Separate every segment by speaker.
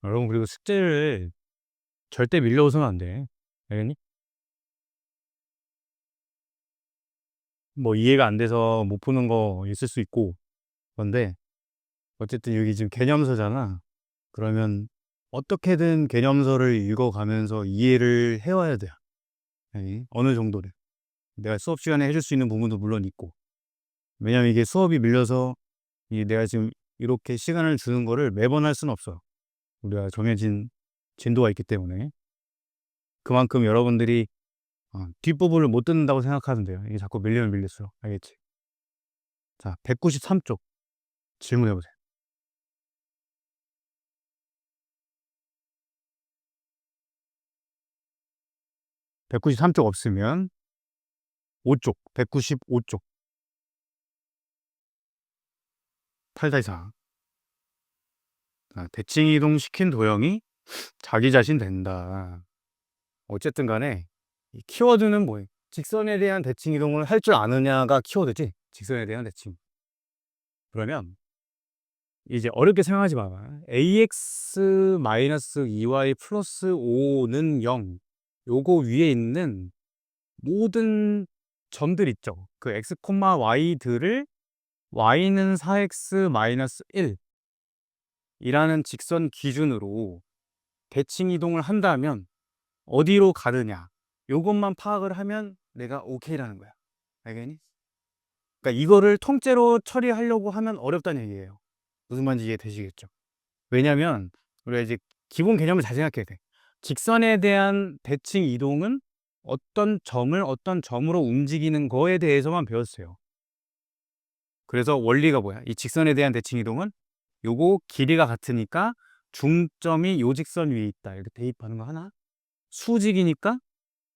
Speaker 1: 여러분, 그리고 숙제를 절대 밀려오서는 안 돼. 알겠니? 뭐 이해가 안 돼서 못 푸는 거 있을 수 있고. 그런데 어쨌든 여기 지금 개념서잖아. 그러면 어떻게든 개념서를 읽어가면서 이해를 해 와야 돼. 예. 어느 정도는. 내가 수업 시간에 해줄 수 있는 부분도 물론 있고. 왜냐면 이게 수업이 밀려서 이 내가 지금 이렇게 시간을 주는 거를 매번 할 수는 없어요. 우리가 정해진 진도가 있기 때문에. 그만큼 여러분들이 뒷부분을 못 듣는다고 생각하면 돼요. 이게 자꾸 밀리면 밀릴수록. 알겠지? 자, 193 쪽 질문해 보세요. 193쪽 없으면 5 쪽, 195 쪽. 8-4. 대칭 이동시킨 도형이 자기 자신 된다. 어쨌든 간에 이 키워드는 뭐예요? 직선에 대한 대칭 이동을 할 줄 아느냐가 키워드지. 직선에 대한 대칭. 그러면 이제 어렵게 생각하지 마봐. ax-2y 플러스 5는 0. 요거 위에 있는 모든 점들 있죠. 그 x, y들을 y는 4x-1 이라는 직선 기준으로 대칭 이동을 한다면 어디로 가느냐, 요것만 파악을 하면 내가 오케이라는 거야. 알겠니? 그러니까 이거를 통째로 처리하려고 하면 어렵다는 얘기예요. 무슨 말인지 이해되시겠죠? 왜냐면 우리가 이제 기본 개념을 잘 생각해야 돼. 직선에 대한 대칭 이동은 어떤 점을 어떤 점으로 움직이는 거에 대해서만 배웠어요. 그래서 원리가 뭐야? 이 직선에 대한 대칭 이동은 요거 길이가 같으니까 중점이 요 직선 위에 있다. 이렇게 대입하는 거 하나. 수직이니까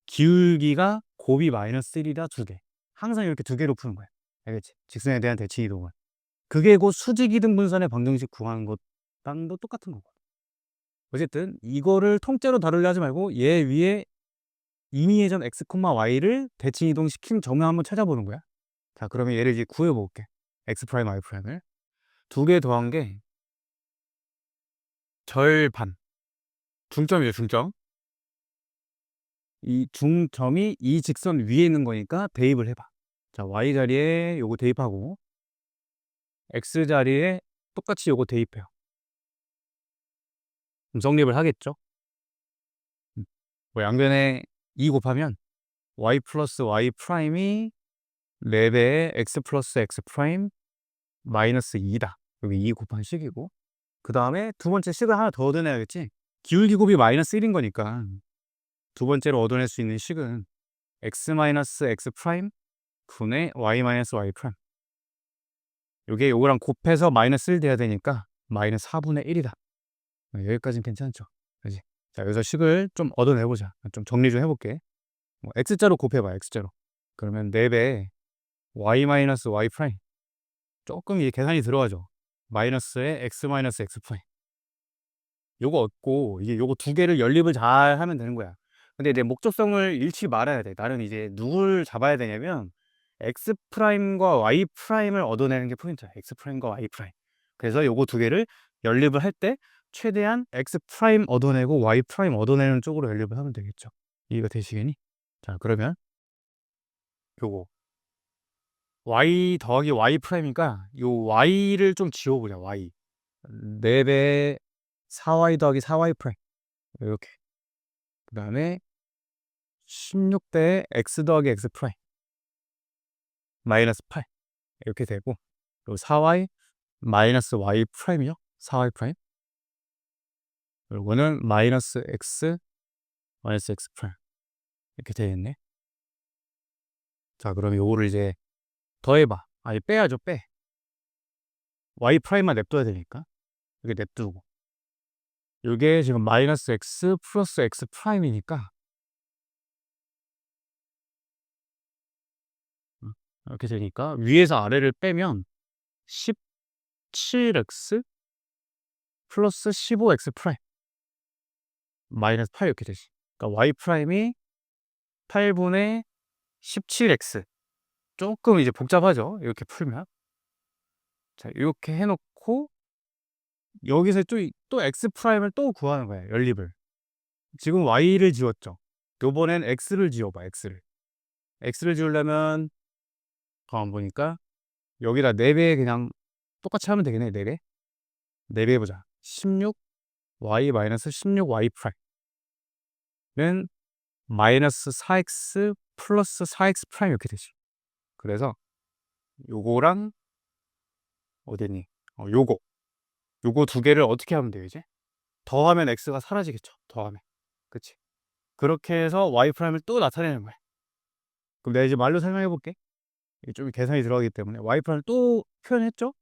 Speaker 1: 기울기가 곱이 마이너스 1이다. 두 개. 항상 이렇게 두 개로 푸는 거야. 알겠지? 직선에 대한 대칭 이동은. 그게 곧 수직이등 분선의 방정식 구하는 것랑도 똑같은 거고. 어쨌든 이거를 통째로 다루려 하지 말고 얘 위에 이미 예전 x, y를 대칭 이동시킨 점을 한번 찾아보는 거야. 자, 그러면 얘를 이제 구해볼게. x 프라임, y 프라임을 두 개 더한 게 절반. 중점이에요, 중점. 이 중점이 이 직선 위에 있는 거니까 대입을 해봐. 자, y 자리에 요거 대입하고 x 자리에 똑같이 요거 대입해요. 그럼 성립을 하겠죠? 뭐 양변에 2 곱하면 y 플러스 y 프라임이 4배의 x 플러스 x 프라임 마이너스 2다. 여기 2 곱한 식이고, 그 다음에 두 번째 식을 하나 더 얻어내야겠지? 기울기 곱이 마이너스 1인 거니까 두 번째로 얻어낼 수 있는 식은 x 마이너스 x 프라임 분의 y 마이너스 y 프라임. 요게 요거랑 곱해서 마이너스 1 돼야 되니까 마이너스 4분의 1이다. 여기까지는 괜찮죠? 그지? 자, 여기서 식을 좀 얻어내보자. 좀 정리 좀 해볼게. 뭐 x자로 곱해봐, x자로. 그러면 4배 y 마이너스 y 프라임. 조금 이게 계산이 들어가죠. 마이너스에 x 마이너스 x 프라임. 요거 얻고 이게 요거 두 개를 연립을 잘 하면 되는 거야. 근데 내 목적성을 잃지 말아야 돼. 나는 이제 누굴 잡아야 되냐면 x 프라임과 y 프라임을 얻어내는 게 포인트야. x 프라임과 y 프라임. 그래서 요거 두 개를 연립을 할 때 최대한 x 프라임 얻어내고 y 프라임 얻어내는 쪽으로 연립을 하면 되겠죠. 이해가 되시겠니? 자, 그러면 요거 y 더하기 y 프라임이니까 요 y를 좀 지워보자. y 4배 4y 더하기 4y 프라임 이렇게. 그 다음에 16대 x 더하기 x 프라임 마이너스 8 이렇게 되고, 그리고 4y 마이너스 y 프라임이요. 4y 프라임. 이거는 마이너스 x 마이너스 x 프라임 이렇게 되겠네. 자, 그럼 요거를 이제 더해봐. 아니, 빼야죠. 빼. y 프라임만 냅둬야 되니까 이렇게 냅두고, 요게 지금 마이너스 x 플러스 x 프라임이니까 이렇게 되니까 위에서 아래를 빼면 17x 플러스 15x 프라임 마이너스 8 이렇게 되지. 그러니까 y 프라임이 8분의 17x. 조금 이제 복잡하죠. 이렇게 풀면. 자, 이렇게 해놓고 여기서 또 x 프라임을 또 구하는 거야. 연립을. 지금 y를 지웠죠. 요번엔 x를 지워봐. x를 지우려면 가만 보니까 여기다 4배 그냥 똑같이 하면 되겠네. 4배. 4배 해보자. 16 y 마이너스 16 y 프라임은 마이너스 4x 플러스 4x 프라임 이렇게 되지. 그래서 요거랑 어디니? 요거 두 개를 어떻게 하면 돼요, 이제? 더하면 x가 사라지겠죠. 더하면. 그치? 그렇게 해서 y 프라임을 또 나타내는 거야. 그럼 내가 이제 말로 설명해 볼게. 이게 좀 계산이 들어가기 때문에 y 프라임을 또 표현했죠?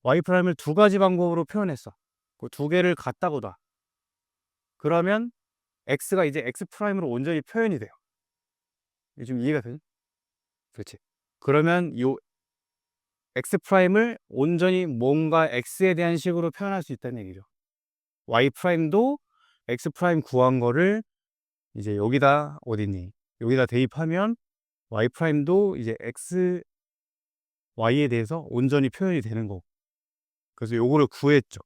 Speaker 1: y 프라임을 두 가지 방법으로 표현했어. 그 두 개를 갖다고 놔. 그러면 x가 이제 x 프라임으로 온전히 표현이 돼요. 이게 좀 이해가 되니? 그렇지. 그러면 요 x 프라임을 온전히 뭔가 x에 대한 식으로 표현할 수 있다는 얘기죠. y 프라임도 x 프라임 구한 거를 이제 여기다 어딨니? 여기다 대입하면 y 프라임도 이제 x, y에 대해서 온전히 표현이 되는 거고. 그래서 요거를 구했죠.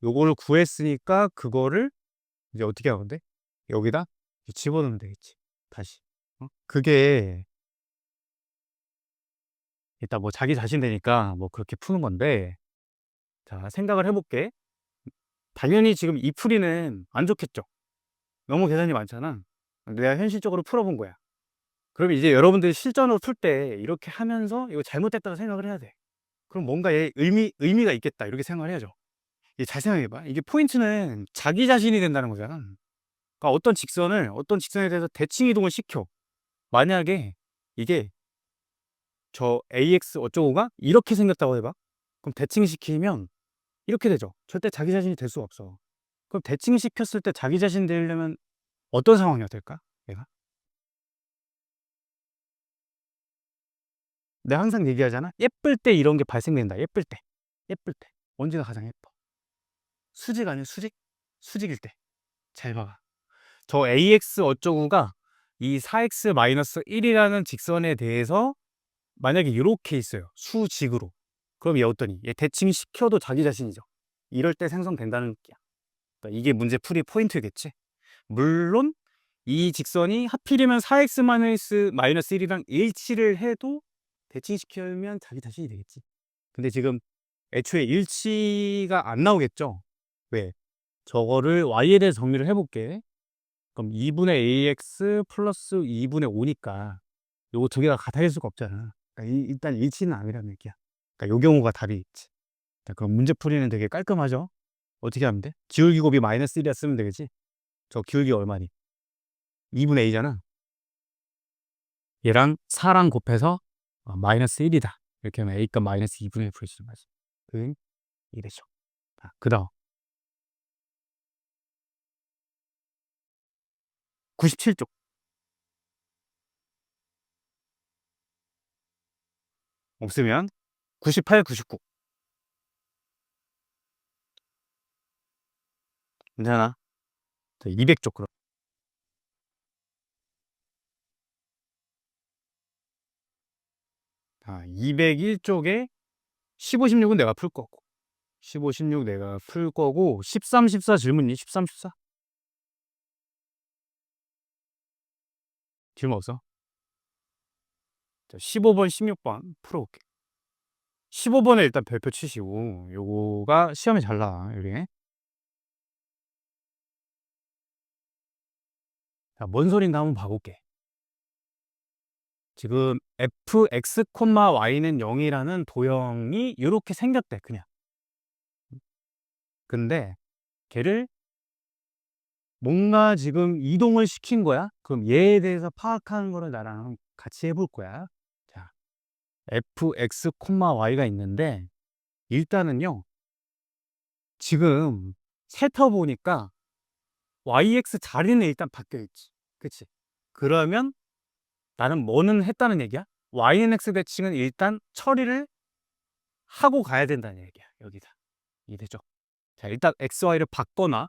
Speaker 1: 요거를 구했으니까 그거를 이제 어떻게 하면 돼? 여기다 집어넣으면 되겠지. 다시. 그게 일단 뭐 자기 자신 되니까 뭐 그렇게 푸는 건데, 자, 생각을 해볼게. 당연히 지금 이 풀이는 안 좋겠죠. 너무 계산이 많잖아. 내가 현실적으로 풀어본 거야. 그럼 이제 여러분들이 실전으로 풀 때 이렇게 하면서 이거 잘못됐다고 생각을 해야 돼. 그럼 뭔가 얘 의미가 있겠다. 이렇게 생각을 해야죠. 이게 잘 생각해봐. 이게 포인트는 자기 자신이 된다는 거잖아. 그러니까 어떤 직선에 대해서 대칭 이동을 시켜. 만약에 이게 저 AX 어쩌고가 이렇게 생겼다고 해봐. 그럼 대칭시키면 이렇게 되죠. 절대 자기 자신이 될 수가 없어. 그럼 대칭시켰을 때 자기 자신 되려면 어떤 상황이어야 될까? 얘가? 내가 항상 얘기하잖아. 예쁠 때 이런 게 발생된다. 예쁠 때. 예쁠 때. 언제가 가장 예뻐? 수직 아니야? 수직일 때. 잘 봐봐. 저 AX 어쩌고가 이 4x-1이라는 직선에 대해서 만약에 이렇게 있어요. 수직으로. 그럼 얘 어떠니? 얘 대칭시켜도 자기 자신이죠. 이럴 때 생성된다는 얘기야. 그러니까 이게 문제 풀이 포인트겠지. 물론 이 직선이 하필이면 4x-1이랑 일치를 해도 대칭시키면 자기 자신이 되겠지. 근데 지금 애초에 일치가 안 나오겠죠. 왜? 저거를 y에 대해서 정리를 해볼게. 그럼 2분의 ax 플러스 2분의 5니까 요거 두 개가 같아질 수가 없잖아. 그러니까 일단 일치는 아니라는 얘기야. 그러니까 요 경우가 답이 있지. 자, 그럼 문제 풀이는 되게 깔끔하죠? 어떻게 하면 돼? 기울기 곱이 마이너스 1이라 쓰면 되겠지? 저 기울기 얼마니? 2분의 a잖아. 얘랑 4랑 곱해서 마이너스 1이다. 이렇게 하면 a값 마이너스 2분의 1 풀어주는 거지. 그 이래죠. 그 다음 97쪽. 없으면 98, 99. 괜찮아? 200쪽 그럼. 201쪽에 15, 16은 내가 풀 거고. 15, 16 내가 풀 거고 13, 14 질문이 13, 14? 질문 없어? 자, 15번, 16번 풀어볼게. 15번에 일단 별표 치시고 요거가 시험에 잘 나와. 여기. 자, 뭔 소린가 한번 봐볼게. 지금 fx, y는 0이라는 도형이 이렇게 생겼대, 그냥. 근데 걔를 뭔가 지금 이동을 시킨 거야. 그럼 얘에 대해서 파악하는 거를 나랑 같이 해볼 거야. 자, fx, y가 있는데 일단은요, 지금 세터 보니까 yx 자리는 일단 바뀌어 있지. 그치? 그러면 나는 뭐는 했다는 얘기야? y는 x 대칭은 일단 처리를 하고 가야 된다는 얘기야. 여기다. 이해되죠? 자, 일단 xy를 바꿔놔.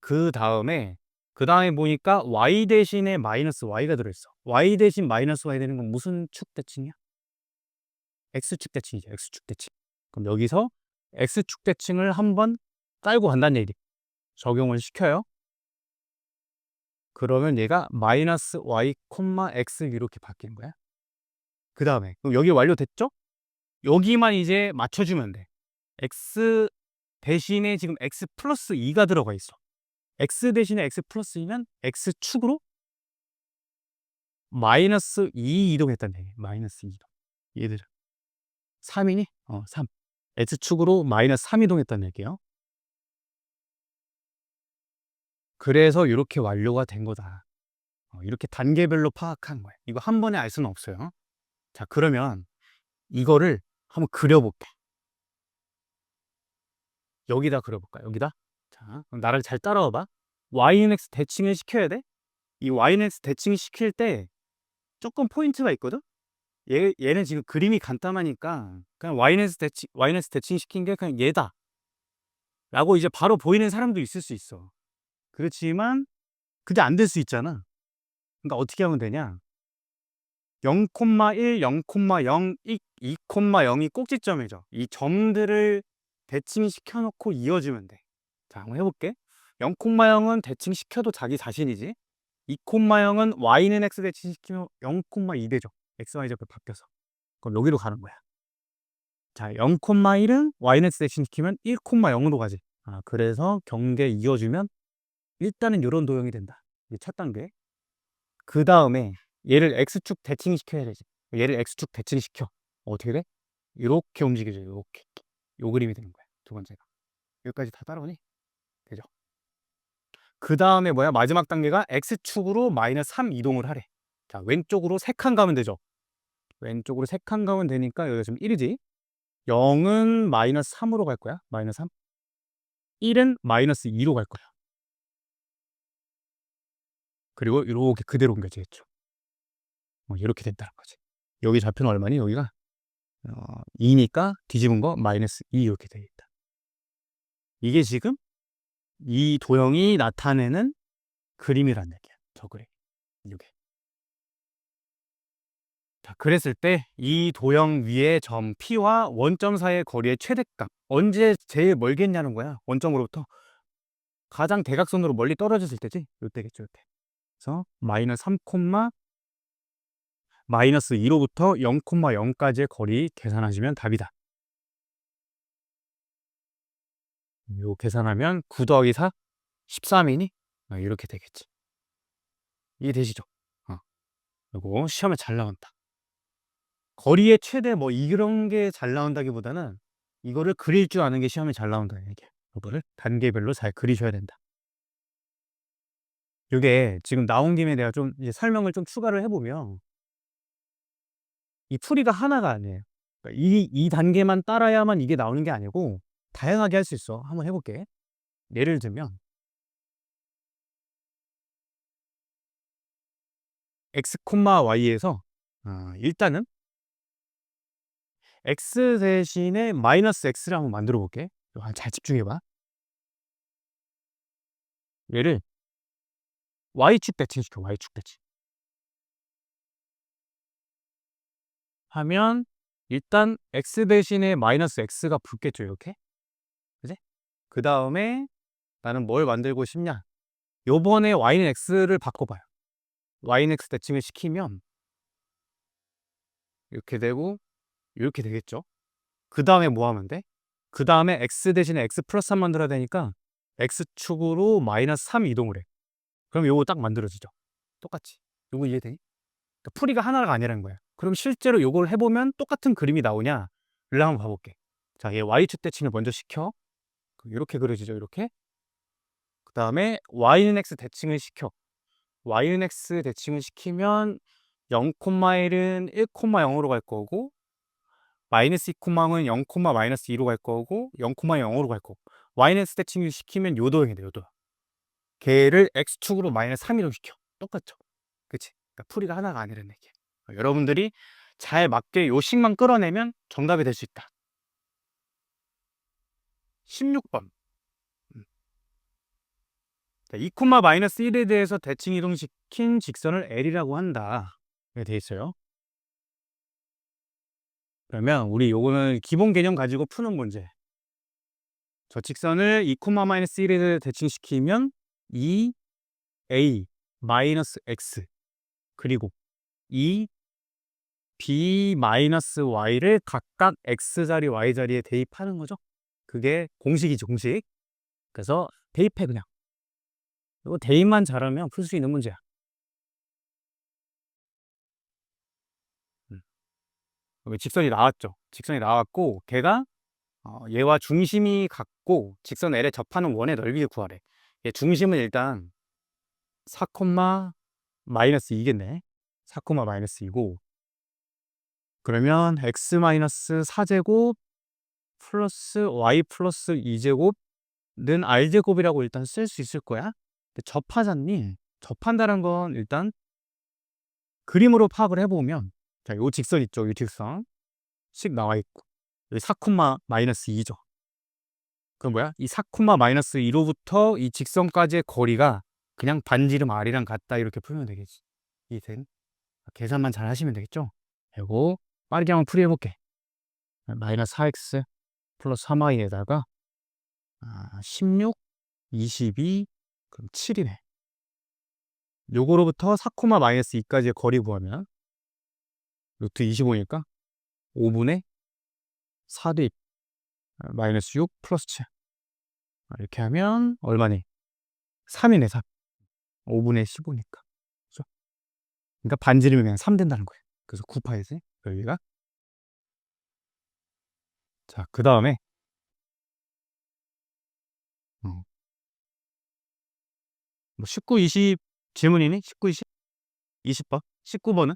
Speaker 1: 그 다음에 보니까 y 대신에 마이너스 y가 들어있어. y 대신 마이너스 y 되는 건 무슨 축 대칭이야? x축 대칭이죠. x축 대칭. 그럼 여기서 x축 대칭을 한번 깔고 간다는 얘기. 적용을 시켜요. 그러면 얘가 마이너스 y, x 이렇게 바뀌는 거야. 그 다음에 그럼 여기 완료됐죠? 여기만 이제 맞춰주면 돼. x 대신에 지금 x 플러스 2가 들어가 있어. x 대신에 x 플러스 2면 x축으로 마이너스 2 이동했다는 얘기야. 마이너스 2 이동. 얘들아. 3이니? 3. x축으로 마이너스 3 이동했다는 얘기예요. 그래서 이렇게 완료가 된 거다. 이렇게 단계별로 파악한 거야. 이거 한 번에 알 수는 없어요. 자, 그러면 이거를 한번 그려볼게. 여기다 그려볼까? 여기다. 자, 그럼 나를 잘 따라와봐. yx 대칭을 시켜야 돼. 이 yx 대칭 시킬 때 조금 포인트가 있거든. 얘는 지금 그림이 간단하니까 그냥 yx 대칭 시킨 게 그냥 얘다 라고 이제 바로 보이는 사람도 있을 수 있어. 그렇지만 그게 안 될 수 있잖아. 그러니까 어떻게 하면 되냐? 0,1, 0,0, 2,0이 꼭지점이죠. 이 점들을 대칭시켜 놓고 이어주면 돼. 자, 한번 해볼게. 0,0은 대칭시켜도 자기 자신이지. 2,0은 y는 x 대칭시키면 0,2 되죠. x, y 좌표 바뀌어서. 그럼 여기로 가는 거야. 자, 0,1은 y는 x 대칭시키면 1,0으로 가지. 그래서 경계 이어주면 일단은 이런 도형이 된다. 이게 첫 단계. 그 다음에 얘를 x축 대칭시켜야 되지. 얘를 x축 대칭시켜. 어떻게 돼? 이렇게 움직여져. 이렇게. 요 그림이 되는 거야. 두 번째가. 여기까지 다 따라오니? 되죠? 그 다음에 뭐야? 마지막 단계가 x축으로 마이너스 3 이동을 하래. 자, 왼쪽으로 3칸 가면 되죠. 왼쪽으로 3칸 가면 되니까 여기가 지금 1이지. 0은 마이너스 3으로 갈 거야. 마이너스 3. 1은 마이너스 2로 갈 거야. 그리고 이렇게 그대로 옮겨지겠죠. 이렇게 된다는 거지. 여기 좌표는 얼마니? 여기가 2니까 뒤집은 거 마이너스 2 이렇게 되겠다. 이게 지금 이 도형이 나타내는 그림이란 얘기야. 저 그림. 이게. 자, 그랬을 때 이 도형 위의 점 P와 원점 사이의 거리의 최대값 언제 제일 멀겠냐는 거야. 원점으로부터 가장 대각선으로 멀리 떨어졌을 때지. 요때겠죠. 요때. 그래서 마이너스 3, 마이너스 2로부터 0,0까지의 거리 계산하시면 답이다. 요 계산하면 9 더하기 4 13이니 이렇게 되겠지. 이해되시죠? 이거 시험에 잘 나온다. 거리의 최대 뭐 이런 게 잘 나온다기보다는 이거를 그릴 줄 아는 게 시험에 잘 나온다는 얘기야. 이거를 단계별로 잘 그리셔야 된다. 이게 지금 나온 김에 내가 좀 이제 설명을 좀 추가를 해보면 이 풀이가 하나가 아니에요. 그러니까 이 단계만 따라야만 이게 나오는 게 아니고 다양하게 할 수 있어. 한번 해볼게. 예를 들면 x, y에서 일단은 x 대신에 마이너스 x를 한번 만들어 볼게. 잘 집중해봐. 얘를 y축 대칭시켜. y축 대칭 하면 일단 x 대신에 마이너스 x가 붙겠죠. 이렇게. 그지? 그 다음에 나는 뭘 만들고 싶냐? 요번에 y는 x를 바꿔봐요. y는 x 대칭을 시키면 이렇게 되고 이렇게 되겠죠. 그 다음에 뭐 하면 돼? 그 다음에 x 대신에 x 플러스 3 만들어야 되니까 x축으로 마이너스 3 이동을 해. 그럼 요거 딱 만들어지죠. 똑같이. 요거 이해되니? 그러니까 풀이가 하나가 아니라는 거야. 그럼 실제로 요걸 해보면 똑같은 그림이 나오냐? 를 한번 봐볼게. 자, 얘 y축 대칭을 먼저 시켜. 이렇게 그려지죠. 이렇게. 그 다음에 y는 x 대칭을 시켜. y는 x 대칭을 시키면 0,1은 1,0으로 갈 거고 마이너스 2,0은 0, 마이너스 2로 갈 거고 0,0으로 갈 거고 y는 x 대칭을 시키면 요 도형이 돼요. 요 도형. 걔를 x축으로 마이너스 3 이동시켜. 똑같죠? 그치? 그러니까 풀이가 하나가 아니라는 얘기야. 여러분들이 잘 맞게 요 식만 끌어내면 정답이 될 수 있다. 16번 2, 마이너스 1에 대해서 대칭 이동시킨 직선을 L이라고 한다. 이렇게 돼 있어요. 그러면 우리 요거는 기본 개념 가지고 푸는 문제. 저 직선을 2,-1에 대칭시키면 2a 마이너스 x 그리고 2b 마이너스 y를 각각 x자리 y자리에 대입하는 거죠. 그게 공식이죠, 공식. 그래서 대입해 그냥. 이거 대입만 잘하면 풀 수 있는 문제야. 여기 직선이 나왔죠. 직선이 나왔고 걔가 얘와 중심이 같고 직선 L에 접하는 원의 넓이를 구하래. 얘 중심은 일단 4, 마이너스 2겠네. 4, 마이너스 2고 그러면 x 마이너스 4제곱 플러스 y 플러스 2제곱는 r제곱이라고 일단 쓸 수 있을 거야. 근데 접하잖니? 접한다는 건 일단 그림으로 파악을 해보면 자, 요 직선 있죠? 이 직선 씩 나와 있고 여기 4, 마이너스 2죠. 그럼 뭐야? 이 4, 마이너스 2로부터 이 직선까지의 거리가 그냥 반지름 r이랑 같다 이렇게 풀면 되겠지. 이해된? 계산만 잘 하시면 되겠죠? 그리고 빠르게 한번 풀이해볼게. 마이너스 4x 플러스 3y에다가 16, 22, 그럼 7이네. 요거로부터 4, 마이너스 2까지의 거리 구하면 루트 25니까 5분의 4대입 마이너스 6 플러스 7 이렇게 하면 얼마니? 3이네 3. 5분의 15니까. 그죠? 그러니까 반지름이 그냥 3 된다는 거예요. 그래서 9파이지 여기가. 자, 그 다음에 뭐 19, 20 질문이니? 19, 20? 20번? 19번은?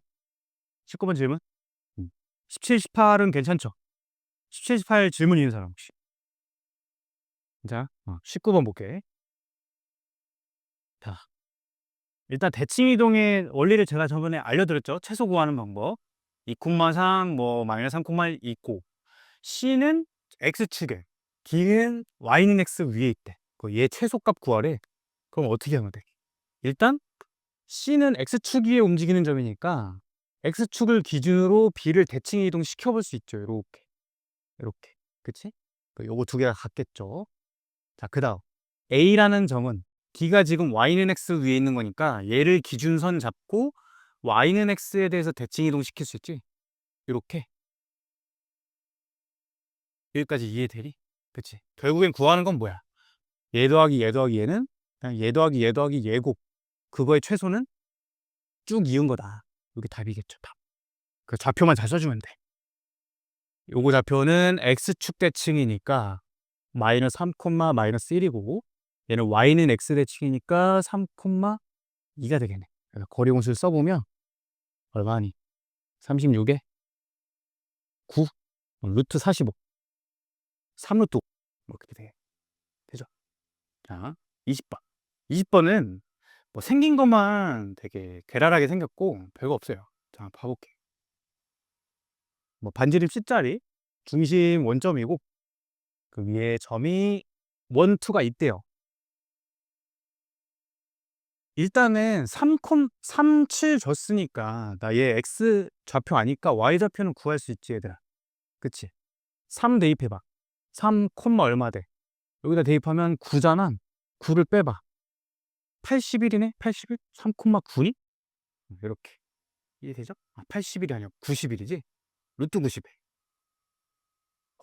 Speaker 1: 19번 질문? 17, 18은 괜찮죠? 17, 18 질문 있는 사람 혹시? 자, 19번 볼게. 자, 일단 대칭이동의 원리를 제가 저번에 알려드렸죠. 최소 구하는 방법. 2,3, 뭐 마이너스 3,2고 C는 X축에 D는 Y는 X 위에 있대. 얘 최소값 구하래. 그럼 어떻게 하면 돼? 일단 C는 X축 위에 움직이는 점이니까 X축을 기준으로 B를 대칭 이동 시켜볼 수 있죠. 이렇게. 이렇게. 그치? 요거 두 개가 같겠죠. 자, 그 다음 A라는 점은 D가 지금 Y는 X 위에 있는 거니까 얘를 기준선 잡고 Y는 X에 대해서 대칭 이동 시킬 수 있지. 이렇게. 여기까지 이해되니? 그치? 결국엔 구하는 건 뭐야? 얘 더하기 얘 더하기 얘는 그냥 얘 더하기 얘 더하기 얘고 그거의 최소는 쭉 이은 거다. 이게 답이겠죠. 답. 그 좌표만 잘 써주면 돼. 요거 좌표는 X축 대칭이니까 마이너스 3, 마이너스 1이고 얘는 Y는 X 대칭이니까 3, 2가 되겠네. 그래서 거리공수를 써보면 얼마니? 36에 9 루트 45 3루트 5 뭐 그렇게 돼. 되죠? 자, 20번 20번은 뭐 생긴 것만 되게 괴랄하게 생겼고 별거 없어요. 자, 봐볼게. 뭐 반지름 C자리 중심 원점이고 그 위에 점이 1, 2가 있대요. 일단은 3, 7 줬으니까 나 얘 X 좌표 아니까 Y 좌표는 구할 수 있지 얘들아. 그치? 3 대입해봐. 3, 얼마 돼? 여기다 대입하면 9잖아. 9를 빼봐. 81이네? 81? 3,9니? 이렇게. 이해되죠? 81이 아니야. 91이지? 루트 91.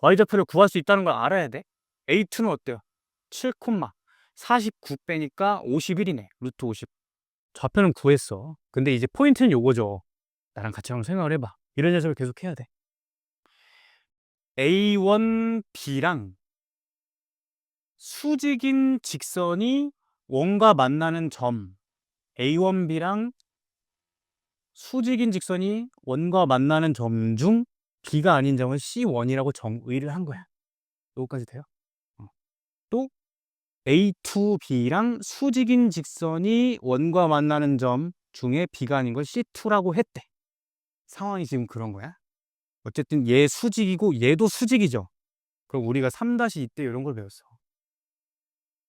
Speaker 1: Y좌표를 구할 수 있다는 걸 알아야 돼. A2는 어때요? 7, 49 빼니까 51이네. 루트 50. 좌표는 구했어. 근데 이제 포인트는 요거죠. 나랑 같이 한번 생각을 해봐. 이런 녀석을 계속 해야 돼. A1, B랑 수직인 직선이 원과 만나는 점 A1B랑 수직인 직선이 원과 만나는 점 중 B가 아닌 점을 C1이라고 정의를 한 거야. 여기까지 돼요? 또 A2B랑 수직인 직선이 원과 만나는 점 중에 B가 아닌 걸 C2라고 했대. 상황이 지금 그런 거야. 어쨌든 얘 수직이고 얘도 수직이죠. 그럼 우리가 3-2 때 이런 걸 배웠어.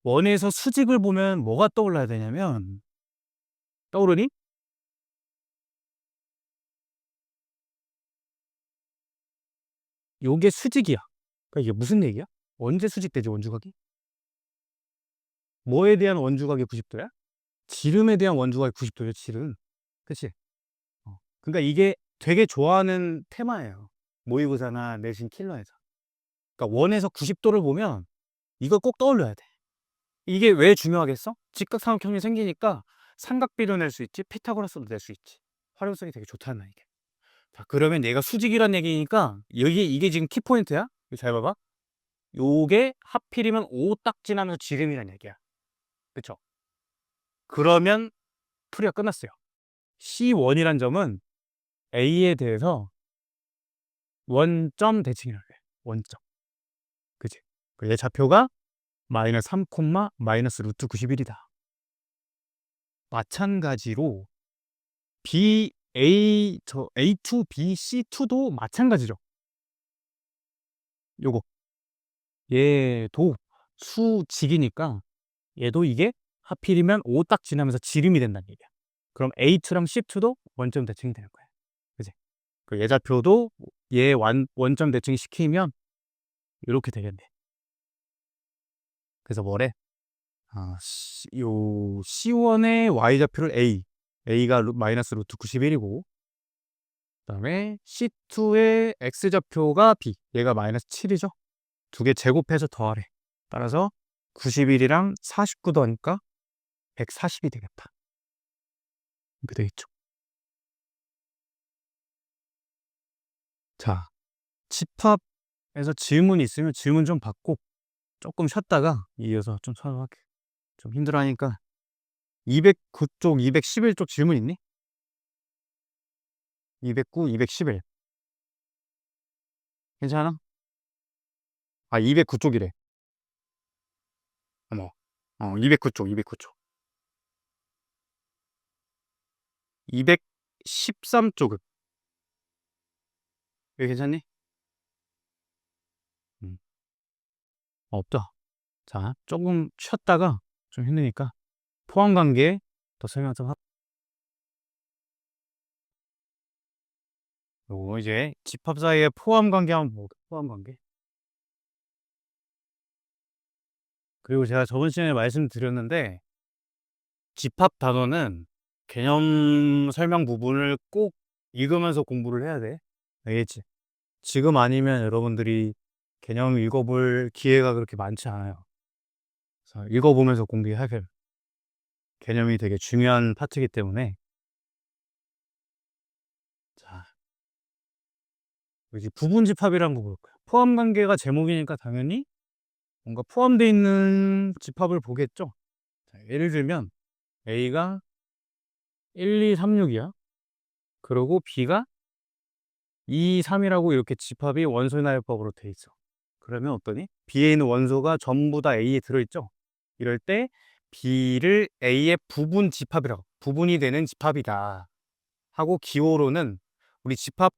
Speaker 1: 원에서 수직을 보면 뭐가 떠올라야 되냐면 떠오르니? 요게 수직이야. 그러니까 이게 무슨 얘기야? 언제 수직되지 원주각이? 뭐에 대한 원주각이 90도야? 지름에 대한 원주각이 90도죠, 지름. 그치? 그러니까 이게 되게 좋아하는 테마예요. 모의고사나 내신 킬러에서. 그러니까 원에서 90도를 보면 이걸 꼭 떠올려야 돼. 이게 왜 중요하겠어? 직각삼각형이 생기니까 삼각비를 낼 수 있지, 피타고라스도 낼 수 있지. 활용성이 되게 좋다는 이게. 자, 그러면 얘가 수직이란 얘기니까 이게 지금 키포인트야? 이거 잘 봐봐. 요게 하필이면 O 딱 지나면서 지름이란 얘기야. 그쵸? 그러면 풀이가 끝났어요. C1이란 점은 A에 대해서 원점 대칭이라고 해. 원점. 그치? 얘 좌표가 마이너스 3, 마이너스 루트 91이다. 마찬가지로 A2, B, C2도 마찬가지죠. 요거. 얘도 수직이니까 얘도 이게 하필이면 O 딱 지나면서 지름이 된다는 얘기야. 그럼 A2랑 C2도 원점 대칭이 되는 거야. 그치? 그 예좌표도 얘 원점 대칭 시키면 이렇게 되겠네. 그래서 뭐래? 요 C1의 Y좌표를 A가 마이너스 루트 91이고, 그 다음에 C2의 X좌표가 B, 얘가 마이너스 7이죠. 두 개 제곱해서 더하래. 따라서 91이랑 49 더하니까 140이 되겠다. 이렇게 되겠죠. 자, 집합에서 질문이 있으면 질문 좀 받고 조금 쉬었다가 이어서 좀 설명할게. 좀 힘들어하니까 209쪽, 211쪽 질문 있니? 209, 211 괜찮아? 209쪽이래. 어머. 209쪽, 209쪽. 213쪽은 왜 괜찮니? 음, 없다. 자, 조금 쉬었다가 좀 힘드니까 포함관계 더 설명 좀 하고. 요거 이제 집합 사이의 포함관계 한번 볼게요. 포함관계. 그리고 제가 저번 시간에 말씀드렸는데 집합 단어는 개념 설명 부분을 꼭 읽으면서 공부를 해야 돼. 알겠지? 지금 아니면 여러분들이 개념 읽어볼 기회가 그렇게 많지 않아요. 그래서 읽어보면서 공부해야 돼. 개념이 되게 중요한 파트이기 때문에. 자, 이제 부분집합이라는 거 볼 거예요. 포함관계가 제목이니까 당연히 뭔가 포함되어 있는 집합을 보겠죠. 자, 예를 들면 A가 1, 2, 3, 6이야. 그리고 B가 2, 3이라고 이렇게 집합이 원소나요법으로 돼 있어. 그러면 어떠니? B에 있는 원소가 전부 다 A에 들어있죠. 이럴 때 B를 A의 부분 집합이라고, 부분이 되는 집합이다 하고, 기호로는 우리 집합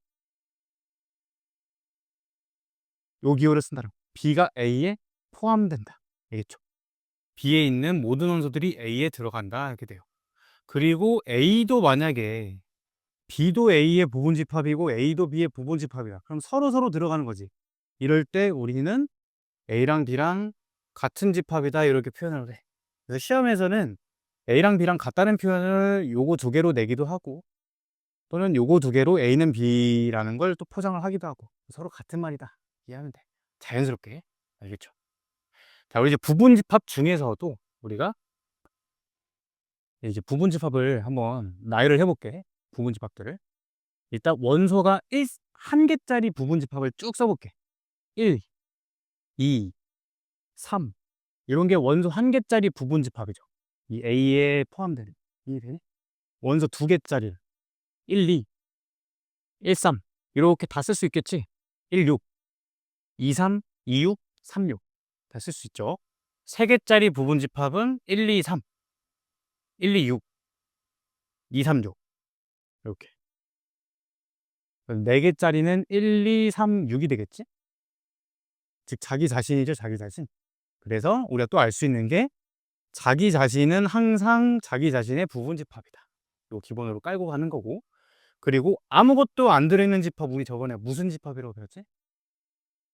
Speaker 1: 요 기호를 쓴다는 거. B가 A에 포함된다. 알겠죠? B에 있는 모든 원소들이 A에 들어간다 이렇게 돼요. 그리고 A도 만약에 B도 A의 부분 집합이고 A도 B의 부분 집합이야. 그럼 서로 들어가는 거지. 이럴 때 우리는 A랑 B랑 같은 집합이다 이렇게 표현을 해. 그래서 시험에서는 A랑 B랑 같다는 표현을 요거 두 개로 내기도 하고, 또는 요거 두 개로 A는 B라는 걸 또 포장을 하기도 하고, 서로 같은 말이다 이해하면 돼. 자연스럽게. 알겠죠? 자, 우리 이제 부분집합 중에서도 우리가 이제 부분집합을 한번 나열을 해볼게. 부분집합들을. 일단 원소가 한 개짜리 부분집합을 쭉 써볼게. 1, 2, 3 이런 게 원소 한 개짜리 부분집합이죠. 이 A에 포함되는. 이해되니? 원소 두 개짜리 1, 2, 1, 3 이렇게 다 쓸 수 있겠지? 1, 6, 2, 3, 2, 6, 3, 6 다 쓸 수 있죠. 세 개짜리 부분집합은 1, 2, 3 1, 2, 6 2, 3, 6 이렇게. 네 개짜리는 1, 2, 3, 6이 되겠지? 즉 자기 자신이죠, 자기 자신. 그래서 우리가 또 알 수 있는 게 자기 자신은 항상 자기 자신의 부분집합이다. 이거 기본으로 깔고 가는 거고. 그리고 아무것도 안 들어있는 집합, 우리 저번에 무슨 집합이라고 배웠지?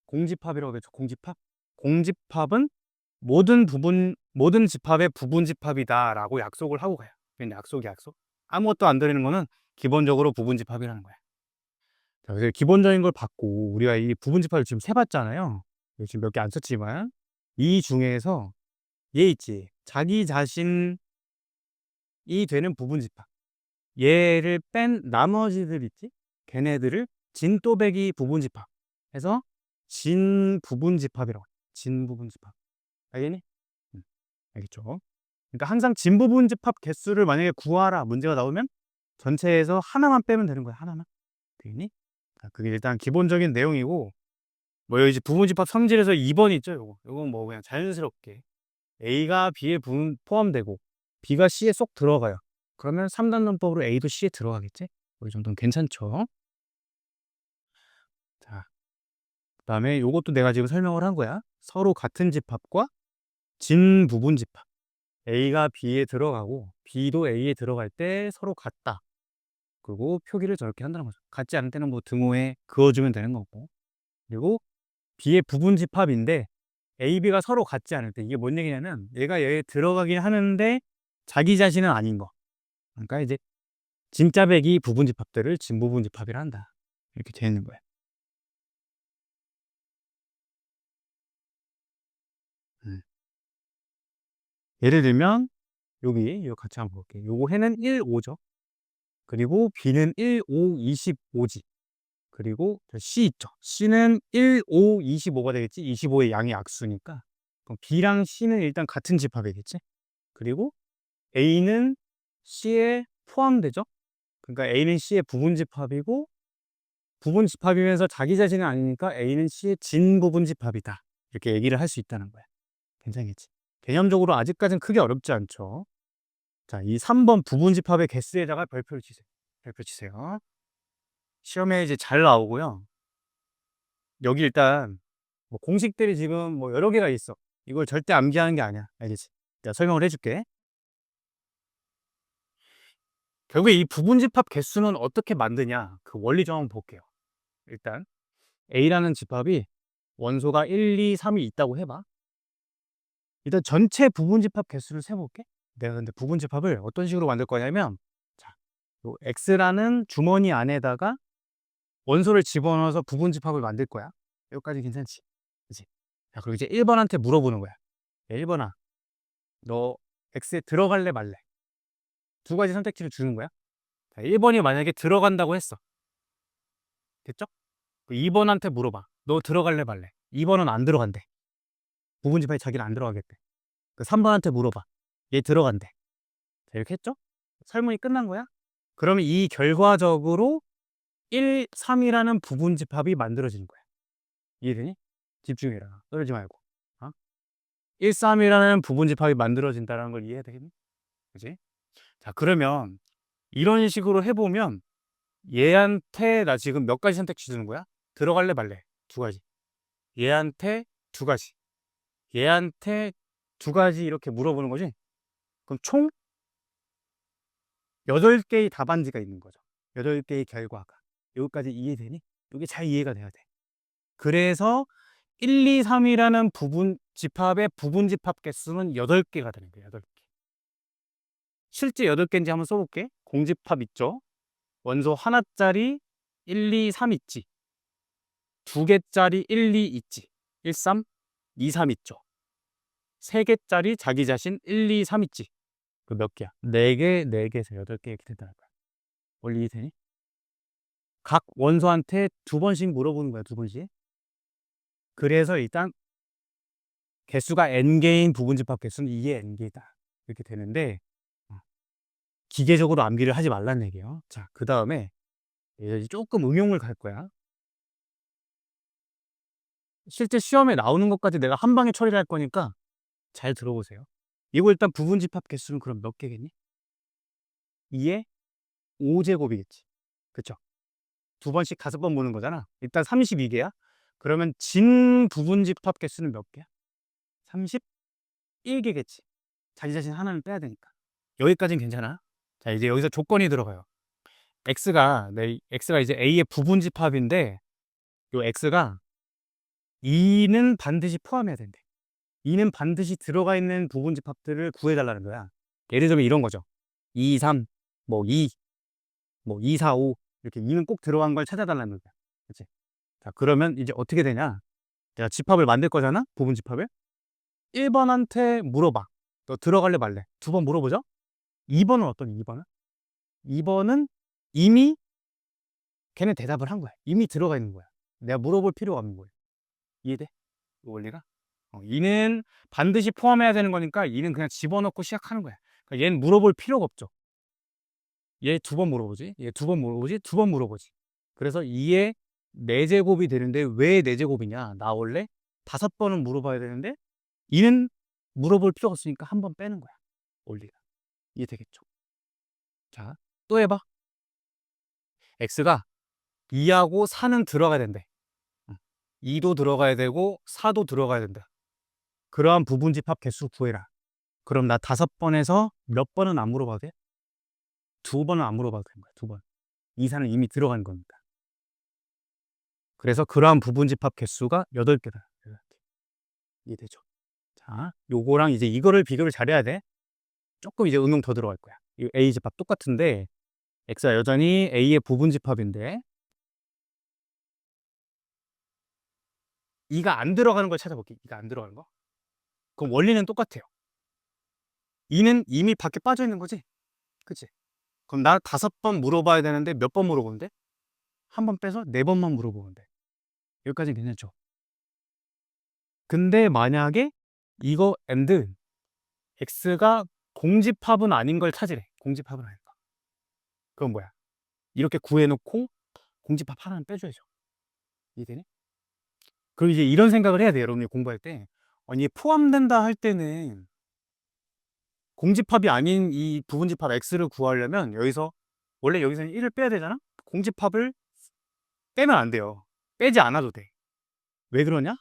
Speaker 1: 공집합이라고 배웠죠. 공집합. 공집합은 모든 집합의 부분 집합이다라고 약속을 하고 가요. 그냥 약속. 아무것도 안 들리는 거는 기본적으로 부분 집합이라는 거야. 자, 그래서 기본적인 걸 받고 우리가 이 부분 집합을 지금 세 봤잖아요. 지금 몇 개 안 썼지만 이 중에서 얘 있지. 자기 자신이 되는 부분 집합. 얘를 뺀 나머지들 있지? 걔네들을 진또배기 부분 집합 해서 진부분 집합이라고 해요. 진부분 집합. 알겠니? 알겠죠? 그러니까 항상 진부분 집합 개수를 만약에 구하라 문제가 나오면 전체에서 하나만 빼면 되는 거야. 하나만. 되겠니? 자, 그게 일단 기본적인 내용이고 뭐 여기 이제 부분 집합 성질에서 2번 있죠. 요건 뭐 그냥 자연스럽게 A가 B에 포함되고 B가 C에 쏙 들어가요. 그러면 3단 논법으로 A도 C에 들어가겠지? 이 정도는 괜찮죠? 자, 그다음에 요것도 내가 지금 설명을 한 거야. 서로 같은 집합과 진부분 집합. A가 B에 들어가고 B도 A에 들어갈 때 서로 같다. 그리고 표기를 저렇게 한다는 거죠. 같지 않을 때는 뭐 등호에 그어주면 되는 거고. 그리고 B의 부분 집합인데 A, B가 서로 같지 않을 때 이게 뭔 얘기냐면 얘가 얘에 들어가긴 하는데 자기 자신은 아닌 거. 그러니까 이제 진짜배기 부분 집합들을 진부분 집합이라 한다. 이렇게 되어 있는 거야. 예를 들면 여기 이거 같이 한번 볼게요. 요거 해는 1, 5죠. 그리고 B는 1, 5, 25지. 그리고 C 있죠. C는 1, 5, 25가 되겠지. 25의 양이 약수니까. 그럼 B랑 C는 일단 같은 집합이겠지. 그리고 A는 C에 포함되죠. 그러니까 A는 C의 부분 집합이고 부분 집합이면서 자기 자신은 아니니까 A는 C의 진부분 집합이다. 이렇게 얘기를 할 수 있다는 거야. 괜찮겠지? 개념적으로 아직까지는 크게 어렵지 않죠. 자, 이 3번 부분 집합의 개수에다가 별표를 치세요. 별표 치세요. 시험에 이제 잘 나오고요. 여기 일단 뭐 공식들이 지금 뭐 여러 개가 있어. 이걸 절대 암기하는 게 아니야. 알겠지? 자, 설명을 해줄게. 결국에 이 부분 집합 개수는 어떻게 만드냐? 그 원리 좀 한번 볼게요. 일단 A라는 집합이 원소가 1, 2, 3이 있다고 해봐. 일단 전체 부분 집합 개수를 세볼게. 내가 근데 부분 집합을 어떤 식으로 만들 거냐면, 자, 요 X라는 주머니 안에다가 원소를 집어넣어서 부분 집합을 만들 거야. 여기까지 괜찮지? 그치? 자, 그리고 이제 1번한테 물어보는 거야. 야, 1번아, 너 X에 들어갈래 말래? 두 가지 선택지를 주는 거야. 자, 1번이 만약에 들어간다고 했어. 됐죠? 2번한테 물어봐. 너 들어갈래 말래? 2번은 안 들어간대. 부분 집합에 자기는 안 들어가겠대. 3번한테 물어봐. 얘 들어간대. 자, 이렇게 했죠? 설문이 끝난 거야? 그러면 이 결과적으로 1, 3이라는 부분 집합이 만들어지는 거야. 이해되니? 집중해라. 떨지 말고. 어? 1, 3이라는 부분 집합이 만들어진다는 걸 이해해야 되겠니? 그지? 자, 그러면 이런 식으로 해보면 얘한테 나 지금 몇 가지 선택지 주는 거야? 들어갈래 말래? 두 가지. 얘한테 두 가지. 얘한테 두 가지 이렇게 물어보는 거지? 그럼 총 8개의 답안지가 있는 거죠. 8개의 결과가. 여기까지 이해되니? 이게 잘 이해가 돼야 돼. 그래서 1, 2, 3이라는 부분 집합의 부분 집합 개수는 8개가 되는 거예요. 8개. 실제 8개인지 한번 써볼게. 공집합 있죠? 원소 하나짜리 1, 2, 3 있지. 2개짜리 1, 2 있지. 1, 3, 2, 3 있죠. 3개짜리 자기 자신 1, 2, 3 있지. 그 몇 개야? 4개, 4개에서 8개 이렇게 된다는 거야. 원리 이해되니? 각 원소한테 2번씩 물어보는 거야. 2번씩. 그래서 일단 개수가 n개인 부분집합 개수는 이게 n개다. 이렇게 되는데 기계적으로 암기를 하지 말라는 얘기예요. 자, 그 다음에 이제 조금 응용을 갈 거야. 실제 시험에 나오는 것까지 내가 한 방에 처리를 할 거니까 잘 들어보세요. 이거 일단 부분집합 개수는 그럼 몇 개겠니? 2의 5제곱이겠지. 그쵸? 2번씩 5번 보는 거잖아. 일단 32개야. 그러면 진 부분집합 개수는 몇 개야? 31개겠지. 자기 자신 하나는 빼야 되니까. 여기까지는 괜찮아. 자, 이제 여기서 조건이 들어가요. X가 이제 A의 부분집합인데 요 X가 2는 반드시 포함해야 된대. 2는 반드시 들어가 있는 부분집합들을 구해달라는 거야. 예를 들면 이런 거죠. 2, 3, 뭐 2, 뭐 2, 4, 5 이렇게 2는 꼭 들어간 걸 찾아달라는 거야. 그치? 자, 그러면 이제 어떻게 되냐? 내가 집합을 만들 거잖아? 부분집합을. 1번한테 물어봐. 너 들어갈래 말래? 2번 물어보죠? 2번은 어떠니? 2번은? 2번은 이미 걔는 대답을 한 거야. 이미 들어가 있는 거야. 내가 물어볼 필요가 없는 거야. 이해돼? 이 원리가? 이는 반드시 포함해야 되는 거니까 이는 그냥 집어넣고 시작하는 거야. 그러니까 얘는 물어볼 필요가 없죠. 얘 2번 물어보지? 얘 2번 물어보지? 2번 물어보지. 그래서 이에 4제곱이 되는데 왜 4제곱이냐? 나 원래 5번은 물어봐야 되는데 이는 물어볼 필요가 없으니까 한 번 빼는 거야. 원리가. 이해되겠죠? 자, 또 해봐. x가 2하고 4는 들어가야 된대. 2도 들어가야 되고 4도 들어가야 된다. 그러한 부분집합 개수 구해라. 그럼 나 5번에서 몇 번은 안 물어봐도 돼? 2번은 안 물어봐도 되는 거야. 2번. 2, 4는 이미 들어간 거니까. 그래서 그러한 부분집합 개수가 8개다. 이해되죠? 자, 요거랑 이제 이거를 비교를 잘해야 돼. 조금 이제 응용 더 들어갈 거야. 이 A 집합 똑같은데 X가 여전히 A의 부분집합인데 2가 안 들어가는 걸 찾아볼게. 2가 안 들어가는 거. 그럼 원리는 똑같아요. 2는 이미 밖에 빠져 있는 거지. 그치? 그럼 나 5번 물어봐야 되는데 몇 번 물어보는데? 한 번 빼서 4번만 물어보는데. 여기까지는 괜찮죠? 근데 만약에 이거 and x가 공집합은 아닌 걸 찾으래. 공집합은 아닌 거. 그건 뭐야? 이렇게 구해놓고 공집합 하나는 빼줘야죠. 이해되니? 그리고 이제 이런 생각을 해야 돼요. 여러분이 공부할 때. 아니 포함된다 할 때는 공집합이 아닌 이 부분집합 x를 구하려면 여기서 원래 여기서는 1을 빼야 되잖아? 공집합을 빼면 안 돼요. 빼지 않아도 돼. 왜 그러냐?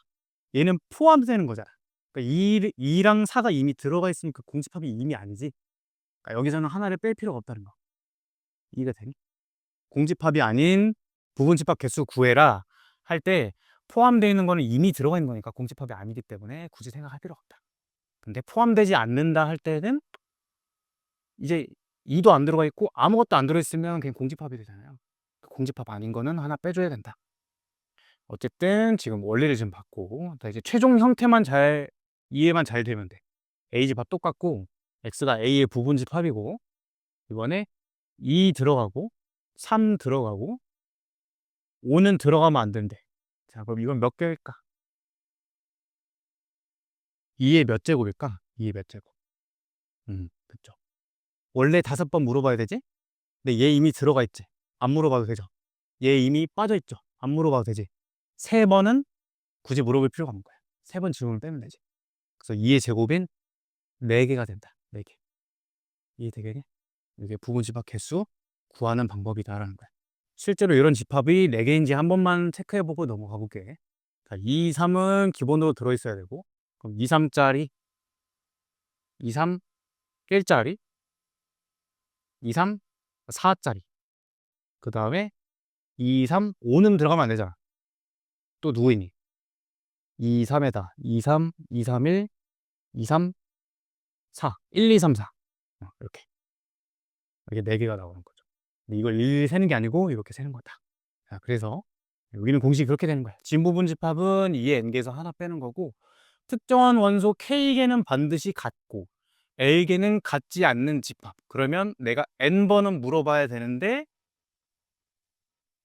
Speaker 1: 얘는 포함되는 거잖아. 그러니까 2랑 4가 이미 들어가 있으니까 공집합이 이미 아니지. 그러니까 여기서는 하나를 뺄 필요가 없다는 거. 이해가 되니? 공집합이 아닌 부분집합 개수 구해라 할 때 포함되어 있는 거는 이미 들어가 있는 거니까 공집합이 아니기 때문에 굳이 생각할 필요가 없다. 근데 포함되지 않는다 할 때는 이제 2도 안 들어가 있고 아무것도 안 들어있으면 그냥 공집합이 되잖아요. 공집합 아닌 거는 하나 빼줘야 된다. 어쨌든 지금 원리를 좀 봤고 이제 최종 형태만 이해만 잘 되면 돼. A집합 똑같고 X가 A의 부분집합이고 이번에 2 들어가고 3 들어가고 5는 들어가면 안 된대. 자, 그럼 이건 몇 개일까? 2의 몇 제곱일까? 2의 몇 제곱? 그쵸. 원래 5번 물어봐야 되지? 근데 얘 이미 들어가 있지? 안 물어봐도 되죠? 얘 이미 빠져 있죠? 안 물어봐도 되지? 3번은 굳이 물어볼 필요가 없는 거야. 3번 질문을 빼면 되지. 그래서 2의 제곱인 4개가 된다. 4개. 이해되겠니? 이게 부분집합 개수 구하는 방법이다라는 거야. 실제로 이런 집합이 4개인지 한 번만 체크해보고 넘어가 볼게. 자, 2, 3은 기본으로 들어있어야 되고 그럼 2, 3짜리 2, 3 1짜리 2, 3 4짜리 그 다음에 2, 3 5는 들어가면 안 되잖아. 또 누구이니? 2, 3에다 2, 3 2, 3 1 2, 3 4 1, 2, 3, 4 이렇게 이게 4개가 나오는 거죠. 근데 이걸 일일이 세는 게 아니고 이렇게 세는 거다. 자, 그래서 여기는 공식이 그렇게 되는 거야. 진부분집합은 2의 n개에서 하나 빼는 거고 특정한 원소 K개는 반드시 같고 L개는 같지 않는 집합. 그러면 내가 n번은 물어봐야 되는데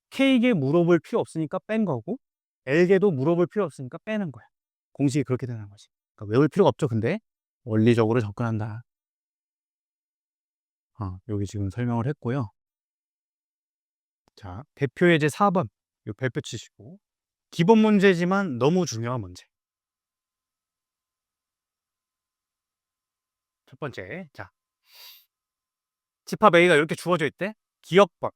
Speaker 1: K개 물어볼 필요 없으니까 뺀 거고 L개도 물어볼 필요 없으니까 빼는 거야. 공식이 그렇게 되는 거지. 그러니까 외울 필요가 없죠. 근데 원리적으로 접근한다. 여기 지금 설명을 했고요. 자, 대표 예제 4번. 이 별표 치시고 기본 문제지만 너무 중요한 문제. 첫 번째. 자, 집합 A가 이렇게 주어져 있대. 기억번.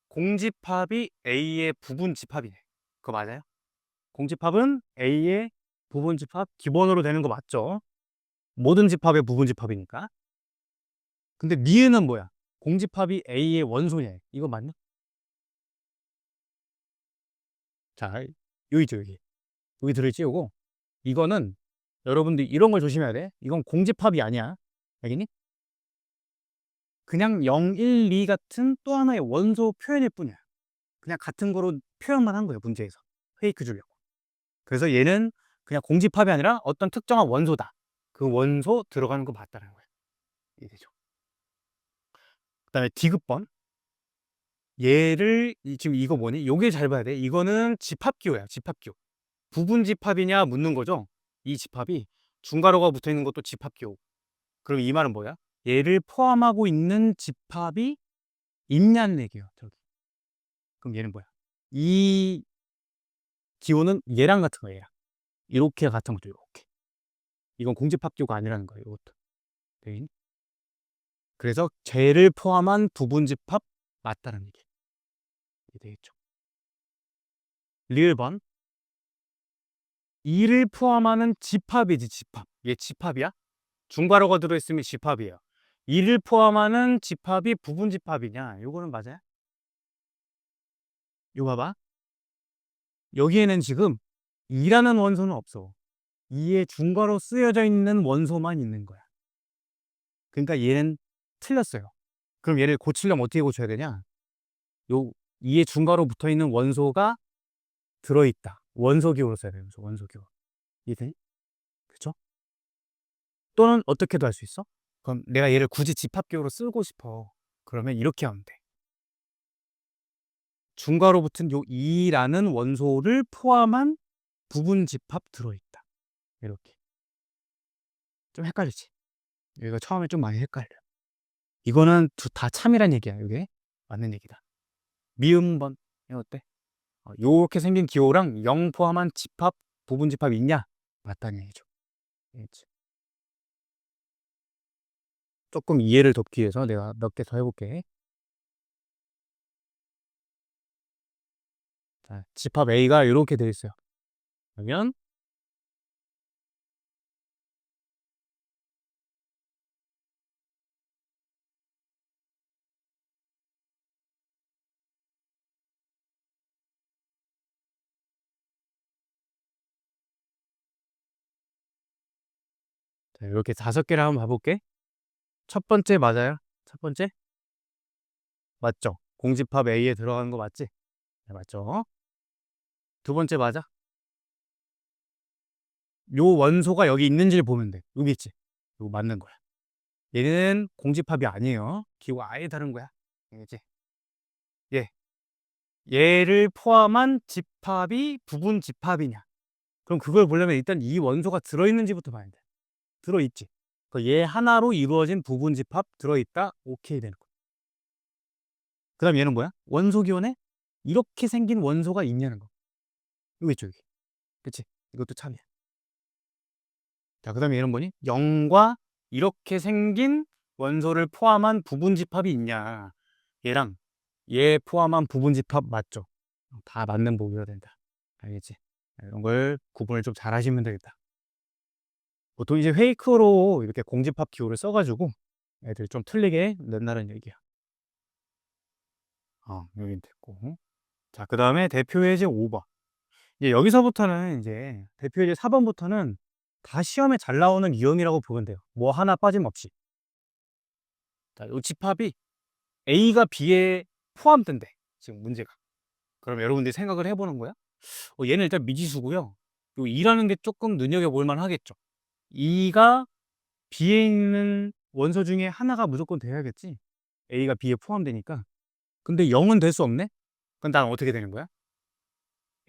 Speaker 1: 공집합이 A의 부분집합이네. 그거 맞아요? 공집합은 A의 부분집합 기본으로 되는 거 맞죠? 모든 집합의 부분집합이니까. 근데 니은은 뭐야? 공집합이 A의 원소냐? 이거 맞나? 자, 여기 있죠, 여기. 여기 들어있지, 요거? 이거는 여러분들 이런 걸 조심해야 돼. 이건 공집합이 아니야. 알겠니? 그냥 0, 1, 2 같은 또 하나의 원소 표현일 뿐이야. 그냥 같은 거로 표현만 한 거예요, 문제에서. 페이크 주려고. 그래서 얘는 그냥 공집합이 아니라 어떤 특정한 원소다. 그 원소 들어가는 거 맞다라는 거예요. 이해되죠? 그다음에 디귿번. 얘를 지금 이거 뭐니? 요게 잘 봐야 돼. 이거는 집합기호야, 집합기호. 부분 집합이냐 묻는 거죠. 이 집합이 중괄호가 붙어 있는 것도 집합기호. 그럼 이 말은 뭐야? 얘를 포함하고 있는 집합이 있냐는 얘기예요. 저기. 그럼 얘는 뭐야? 이 기호는 얘랑 같은 거예요. 이렇게 같은 거죠. 이렇게. 이건 공집합기호가 아니라는 거예요. 이것도. 네. 그래서 쟤를 포함한 부분 집합 맞다는 얘기. 되겠죠. 리을번. 이를 포함하는 집합이지, 집합. 얘 집합이야? 중괄호가 들어있으면 집합이에요. 이를 포함하는 집합이 부분 집합이냐? 요거는 맞아요? 이거 봐봐. 여기에는 지금 2라는 원소는 없어. 2의 중괄호 쓰여져 있는 원소만 있는 거야. 그러니까 얘는 틀렸어요. 그럼 얘를 고치려면 어떻게 고쳐야 되냐? 요 2의 중괄호 붙어 있는 원소가 들어있다. 원소기호로 써야 돼요. 원소기호. 이해되니? 그쵸? 또는 어떻게도 할 수 있어? 그럼 내가 얘를 굳이 집합기호로 쓰고 싶어. 그러면 이렇게 하면 돼. 중괄호 붙은 요 2라는 원소를 포함한 부분 집합 들어있다. 이렇게. 좀 헷갈리지? 여기가 처음에 좀 많이 헷갈려. 이거는 다 참이란 얘기야. 이게 맞는 얘기다. 미음번. 이거 어때? 요렇게 생긴 기호랑 0 포함한 집합, 부분 집합 있냐? 맞다는 얘기죠. 알겠지? 조금 이해를 돕기 위해서 내가 몇 개 더 해볼게. 자, 집합 A가 이렇게 되어 있어요. 그러면 자, 이렇게 5개를 한번 봐볼게. 첫 번째 맞아요? 첫 번째? 맞죠? 공집합 A에 들어가는 거 맞지? 네, 맞죠? 두 번째 맞아? 요 원소가 여기 있는지를 보면 돼. 여기 있지? 이거 맞는 거야. 얘는 공집합이 아니에요. 기호 아예 다른 거야. 알겠지? 얘. 얘를 포함한 집합이 부분 집합이냐? 그럼 그걸 보려면 일단 이 원소가 들어있는지부터 봐야 돼. 들어있지? 얘 하나로 이루어진 부분 집합 들어있다? 오케이 되는 거야. 그 다음 얘는 뭐야? 원소 기호네? 이렇게 생긴 원소가 있냐는 거. 여기 있죠, 여기. 그치? 이것도 참이야. 자, 그 다음에 얘는 뭐니? 0과 이렇게 생긴 원소를 포함한 부분 집합이 있냐. 얘랑 얘 포함한 부분 집합 맞죠? 다 맞는 보기가 된다. 알겠지? 이런 걸 구분을 좀 잘 하시면 되겠다. 보통 이제 페이크로 이렇게 공집합 기호를 써가지고 애들 좀 틀리게 낸다는 얘기야. 여기 됐고. 자, 그 다음에 대표 예제 5번. 이제 여기서부터는 이제 대표 예제 4번부터는 다 시험에 잘 나오는 유형이라고 보면 돼요. 뭐 하나 빠짐없이. 자, 이 집합이 A가 B에 포함된대. 지금 문제가. 그럼 여러분들이 생각을 해보는 거야? 얘는 일단 미지수고요. 요 2라는 게 조금 눈여겨볼 만 하겠죠. 2가 B에 있는 원소 중에 하나가 무조건 돼야겠지. A가 B에 포함되니까. 근데 0은 될 수 없네? 그럼 난 어떻게 되는 거야?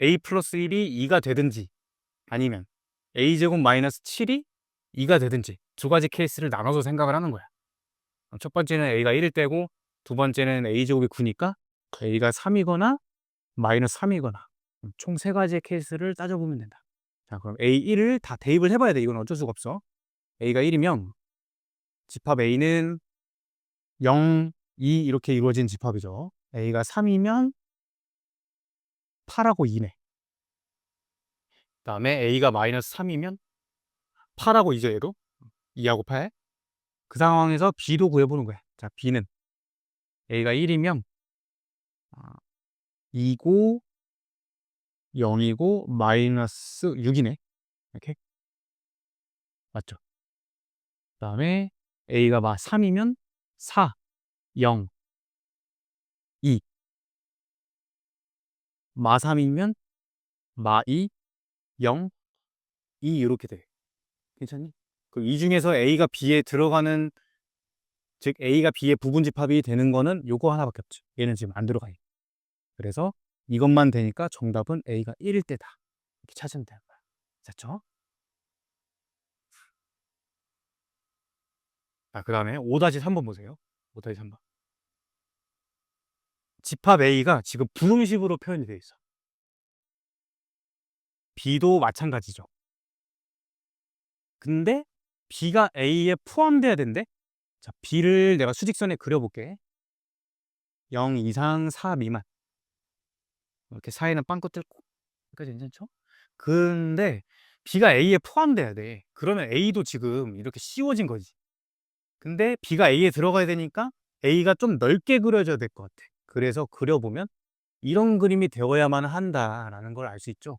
Speaker 1: A 플러스 1이 2가 되든지 아니면 A제곱 마이너스 7이 2가 되든지 두 가지 케이스를 나눠서 생각을 하는 거야. 첫 번째는 A가 1일 때고 두 번째는 A제곱이 9니까 A가 3이거나 마이너스 3이거나 총 세 가지의 케이스를 따져보면 된다. 자, 그럼 A1을 다 대입을 해봐야 돼. 이건 어쩔 수가 없어. A가 1이면 집합 A는 0, 2 이렇게 이루어진 집합이죠. A가 3이면 8하고 2네. 그 다음에 A가 마이너스 3이면 8하고 2죠, 얘도. 2하고 8. 그 상황에서 B도 구해보는 거야. 자, B는 A가 1이면 2고 0이고 마이너스 6이네. 이렇게. 맞죠? 그다음에 a가 막 3이면 4, 0, 2. 마 3이면 마 2, 0, 2 이렇게 돼. 괜찮니? 그럼 이 중에서 a가 b에 들어가는, 즉 a가 b의 부분집합이 되는 거는 요거 하나밖에 없죠. 얘는 지금 안 들어가 있고. 그래서 이것만 되니까 정답은 a가 1일 때다. 이렇게 찾으면 되는 거야. 됐죠? 자, 그다음에 5-3번 보세요. 5-3번. 집합 a가 지금 부등식으로 표현이 되어 있어. b도 마찬가지죠. 근데 b가 a에 포함돼야 된대. 자, b를 내가 수직선에 그려볼게. 0 이상 4 미만. 이렇게 사이는 빵꾸 뚫고. 여기까지 괜찮죠? 근데 b가 a에 포함돼야 돼. 그러면 a도 지금 이렇게 씌워진 거지. 근데 b가 a에 들어가야 되니까 a가 좀 넓게 그려져야 될 것 같아. 그래서 그려보면 이런 그림이 되어야만 한다라는 걸 알 수 있죠.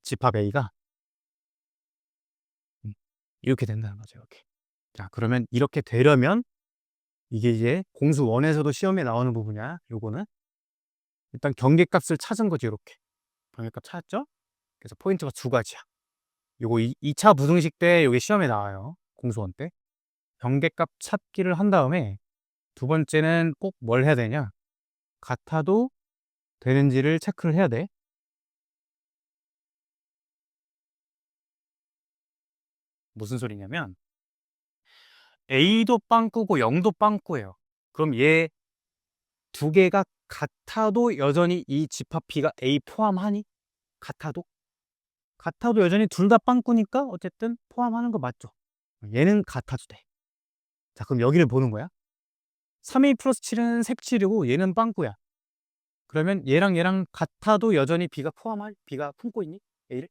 Speaker 1: 집합 a가 이렇게 된다는 거죠. 이렇게. 자, 그러면 이렇게 되려면 이게 이제 공수 원에서도 시험에 나오는 부분이야. 요거는 일단 경계값을 찾은 거지. 이렇게 경계값 찾았죠? 그래서 포인트가 두 가지야. 요거 2차 부등식 때 요게 시험에 나와요. 공수원 때. 경계값 찾기를 한 다음에 두 번째는 꼭 뭘 해야 되냐? 같아도 되는지를 체크를 해야 돼. 무슨 소리냐면 A도 빵꾸고 0도 빵꾸예요. 그럼 얘 두 개가 같아도 여전히 이 집합 B가 A 포함하니? 같아도? 같아도 여전히 둘 다 빵꾸니까 어쨌든 포함하는 거 맞죠? 얘는 같아도 돼. 자, 그럼 여기를 보는 거야. 3A 플러스 7은 색칠이고 얘는 빵꾸야. 그러면 얘랑 얘랑 같아도 여전히 B가 품고 있니? A를?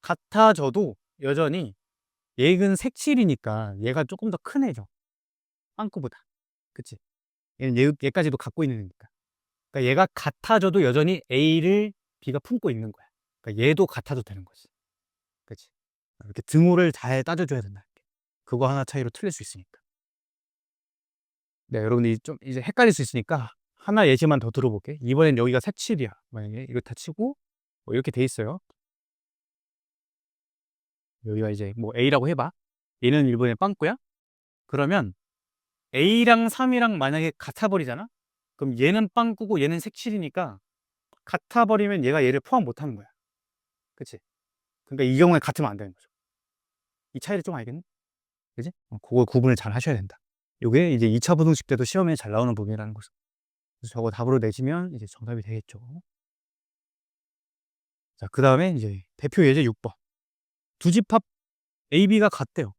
Speaker 1: 같아져도 여전히 얘는 색칠이니까 얘가 조금 더 큰 애죠. 빵꾸보다. 그치? 얘까지도 갖고 있는 애니까. 그러니까 얘가 같아져도 여전히 A를 B가 품고 있는 거야. 그러니까 얘도 같아도 되는 거지. 그치? 이렇게 등호를 잘 따져줘야 된다. 그거 하나 차이로 틀릴 수 있으니까. 네, 여러분들이 좀 이제 헷갈릴 수 있으니까 하나 예시만 더 들어볼게. 이번엔 여기가 색칠이야. 만약에 이거 다 치고 뭐 이렇게 돼 있어요. 여기가 이제 뭐 A라고 해봐. 얘는 일본의 빵꾸야. 그러면 A랑 3이랑 만약에 같아버리잖아? 그럼 얘는 빵꾸고 얘는 색칠이니까 같아버리면 얘가 얘를 포함 못하는 거야. 그치? 그러니까 이 경우에 같으면 안 되는 거죠. 이 차이를 좀 알겠니? 그지? 그거 구분을 잘 하셔야 된다. 요게 이제 2차 부등식 때도 시험에 잘 나오는 부분이라는 거죠. 그래서 저거 답으로 내시면 이제 정답이 되겠죠. 자, 그 다음에 이제 대표 예제 6번. 두 집합 A, B가 같대요.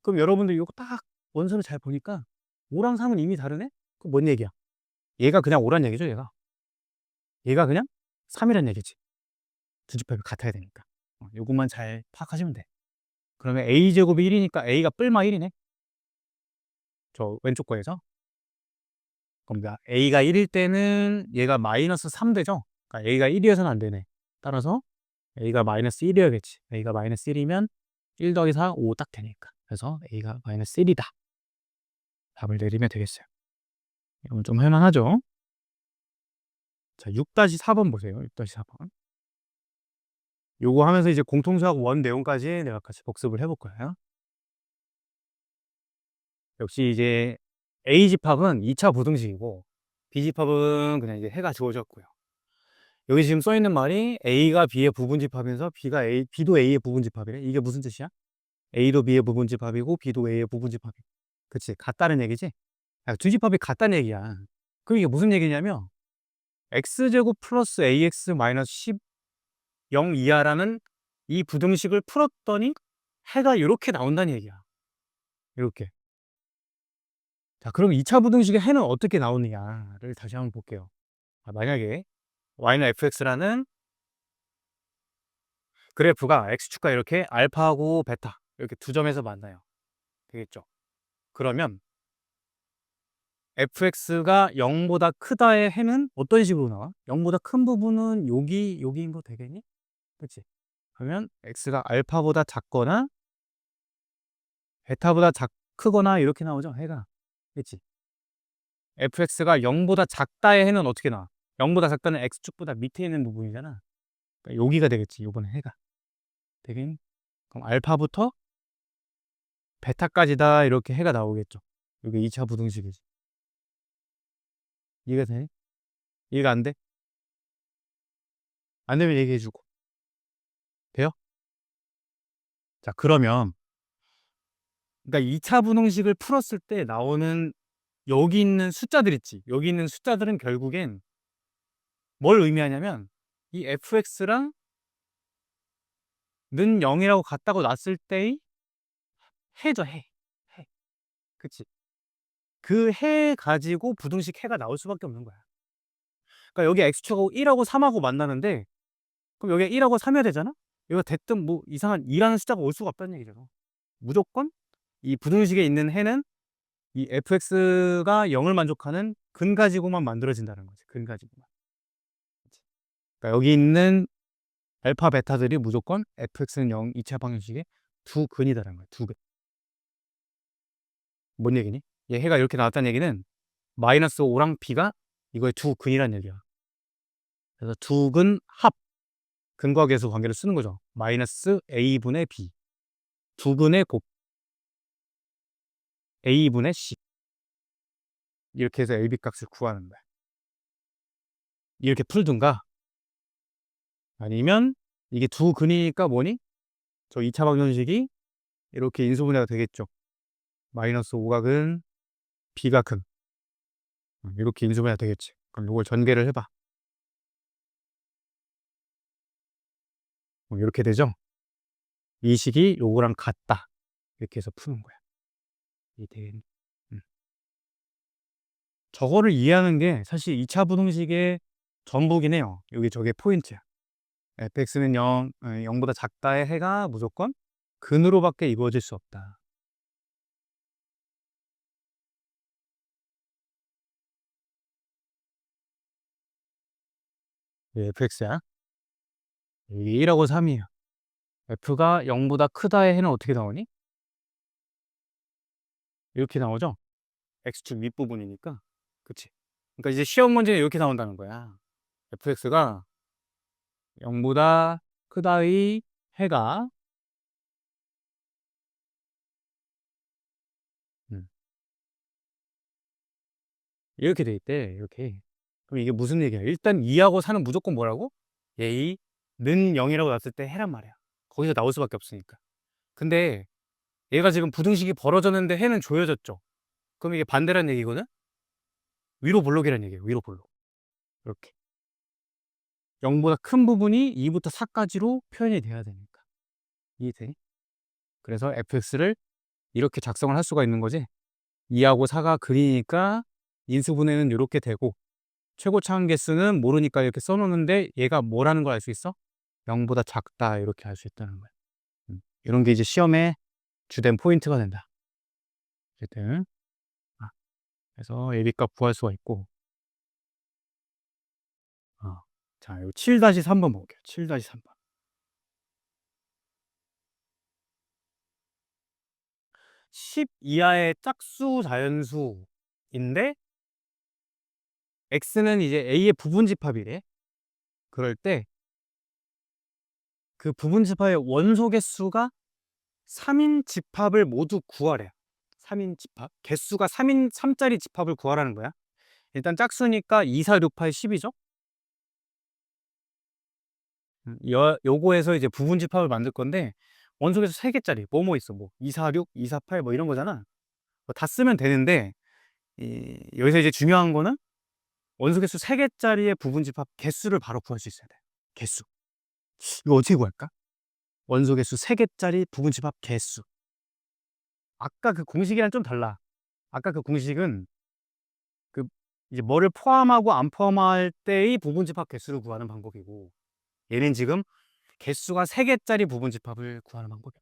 Speaker 1: 그럼 여러분들 이거 딱 원선을 잘 보니까 5랑 3은 이미 다르네? 그럼 뭔 얘기야? 얘가 그냥 5란 얘기죠, 얘가. 얘가 그냥 3이란 얘기지. 두 집합이 같아야 되니까. 요것만 잘 파악하시면 돼. 그러면 A제곱이 1이니까 A가 뿔마 1이네. 저 왼쪽 거에서. 그럼 A가 1일 때는 얘가 마이너스 3 되죠? 그러니까 A가 1이어서는 안 되네. 따라서 A가 마이너스 1이어야겠지. A가 마이너스 1이면 1 더하기 4, 5 딱 되니까. 그래서 A가 마이너스 1이다. 답을 내리면 되겠어요. 이건 좀 할만하죠? 자, 6-4번 보세요. 6-4번. 요거 하면서 이제 공통수학 원 내용까지 내가 같이 복습을 해볼 거예요. 역시 이제 A 집합은 2차 부등식이고 B 집합은 그냥 이제 해가 지워졌고요. 여기 지금 써 있는 말이 A가 B의 부분집합이면서 B도 A의 부분집합이래. 이게 무슨 뜻이야? A도 B의 부분집합이고 B도 A의 부분집합이고. 그치? 같다는 얘기지? 두 집합이 같다는 얘기야. 그럼 이게 무슨 얘기냐면 X제곱 플러스 AX 마이너스 10 0 이하라는 이 부등식을 풀었더니 해가 이렇게 나온다는 얘기야. 이렇게. 자, 그럼 2차 부등식의 해는 어떻게 나오느냐를 다시 한번 볼게요. 만약에 y는 fx라는 그래프가 x축과 이렇게 알파하고 베타 이렇게 두 점에서 만나요. 되겠죠? 그러면 fx가 0보다 크다의 해는 어떤 식으로 나와? 0보다 큰 부분은 여기인 거 되겠니? 그치? 그러면 x가 알파보다 작거나 베타보다 크거나 이렇게 나오죠. 해가. 그치? fx가 0보다 작다의 해는 어떻게 나와? 0보다 작다는 x축보다 밑에 있는 부분이잖아. 그러니까 여기가 되겠지. 요번에 해가. 되긴. 그럼 알파부터 베타까지다 이렇게 해가 나오겠죠. 이게 2차 부등식이지. 이해가 되니? 이해가 안 돼? 안 되면 얘기해주고. 돼요? 자, 그러면 그러니까 2차 분홍식을 풀었을 때 나오는 여기 있는 숫자들 있지. 여기 있는 숫자들은 결국엔 뭘 의미하냐면 이 fx랑 는 0이라고 같다고 놨을 때의 해죠, 해. 해. 그치? 그 해 가지고 부등식 해가 나올 수밖에 없는 거야. 그러니까 여기 x축하고 1하고 3하고 만나는데 그럼 여기에 1하고 3이어야 되잖아? 여기가 됐든 뭐 이상한 2라는 숫자가 올 수가 없다는 얘기죠. 무조건 이 부등식에 있는 해는 이 fx가 0을 만족하는 근 가지고만 만들어진다는 거지. 근 가지고만. 그러니까 여기 있는 알파 베타들이 무조건 fx는 0 2차 방정식의 두 근이다라는 거야. 두 근. 뭔 얘기니? 얘 해가 이렇게 나왔다는 얘기는 마이너스 5랑 b가 이거의 두 근이란 얘기야. 그래서 두 근 합 근과 계수 관계를 쓰는 거죠. 마이너스 a분의 b 두 근의 곱 a분의 c 이렇게 해서 ab 값을 구하는 거야. 이렇게 풀든가 아니면 이게 두 근이니까 뭐니? 저 2차 방정식이 이렇게 인수분해가 되겠죠. 마이너스 5가 근, b가 근. 이렇게 인수분해가 되겠지. 그럼 이걸 전개를 해봐. 이렇게 되죠. 이 식이 요거랑 같다. 이렇게 해서 푸는 거야. 이 되겠니? 저거를 이해하는 게 사실 2차 부등식의 전부긴 해요. 여기 저게 포인트야. fx는 0보다 작다의 해가 무조건 근으로밖에 이루어질 수 없다. fx야. 여기 1하고 3이에요. f가 0보다 크다의 해는 어떻게 나오니? 이렇게 나오죠? x축 윗부분이니까. 그치? 그러니까 이제 시험 문제는 이렇게 나온다는 거야. fx가 0보다 크다의 해가 음, 이렇게 돼 있대. 이렇게. 그럼 이게 무슨 얘기야? 일단 2하고 4는 무조건 뭐라고? 는 0이라고 놨을 때 해란 말이야. 거기서 나올 수밖에 없으니까. 근데 얘가 지금 부등식이 벌어졌는데 해는 조여졌죠. 그럼 이게 반대란 얘기거든? 위로 볼록이란 얘기예요. 위로 볼록. 이렇게. 0보다 큰 부분이 2부터 4까지로 표현이 돼야 되니까. 이해돼? 그래서 fx를 이렇게 작성을 할 수가 있는 거지. 2하고 4가 근이니까 인수분해는 이렇게 되고 최고 차항 개수는 모르니까 이렇게 써놓는데 얘가 뭐라는 걸 알 수 있어? 0보다 작다 이렇게 알 수 있다는 거야. 이런 게 이제 시험의 주된 포인트가 된다. 어쨌든 그래서 예비값 구할 수가 있고 자, 이거 7-3번 볼게요. 7-3번. 10 이하의 짝수 자연수인데 x는 이제 a의 부분집합이래. 그럴 때 그 부분집합의 원소 개수가 3인 집합을 모두 구하래. 3인 집합. 개수가 3짜리 집합을 구하라는 거야. 일단 짝수니까 2, 4, 6, 8, 10이죠. 요거에서 이제 부분 집합을 만들 건데 원소 개수 3개짜리 뭐 있어. 뭐 2, 4, 6, 2, 4, 8 뭐 이런 거잖아. 다 쓰면 되는데 여기서 이제 중요한 거는 원소 개수 3개짜리의 부분 집합 개수를 바로 구할 수 있어야 돼. 개수. 이거 어떻게 구할까? 원소 개수 3개짜리 부분 집합 개수. 아까 그 공식이랑 좀 달라. 아까 그 공식은 그 이제 뭐를 포함하고 안 포함할 때의 부분 집합 개수를 구하는 방법이고 얘는 지금 개수가 3개짜리 부분 집합을 구하는 방법이야.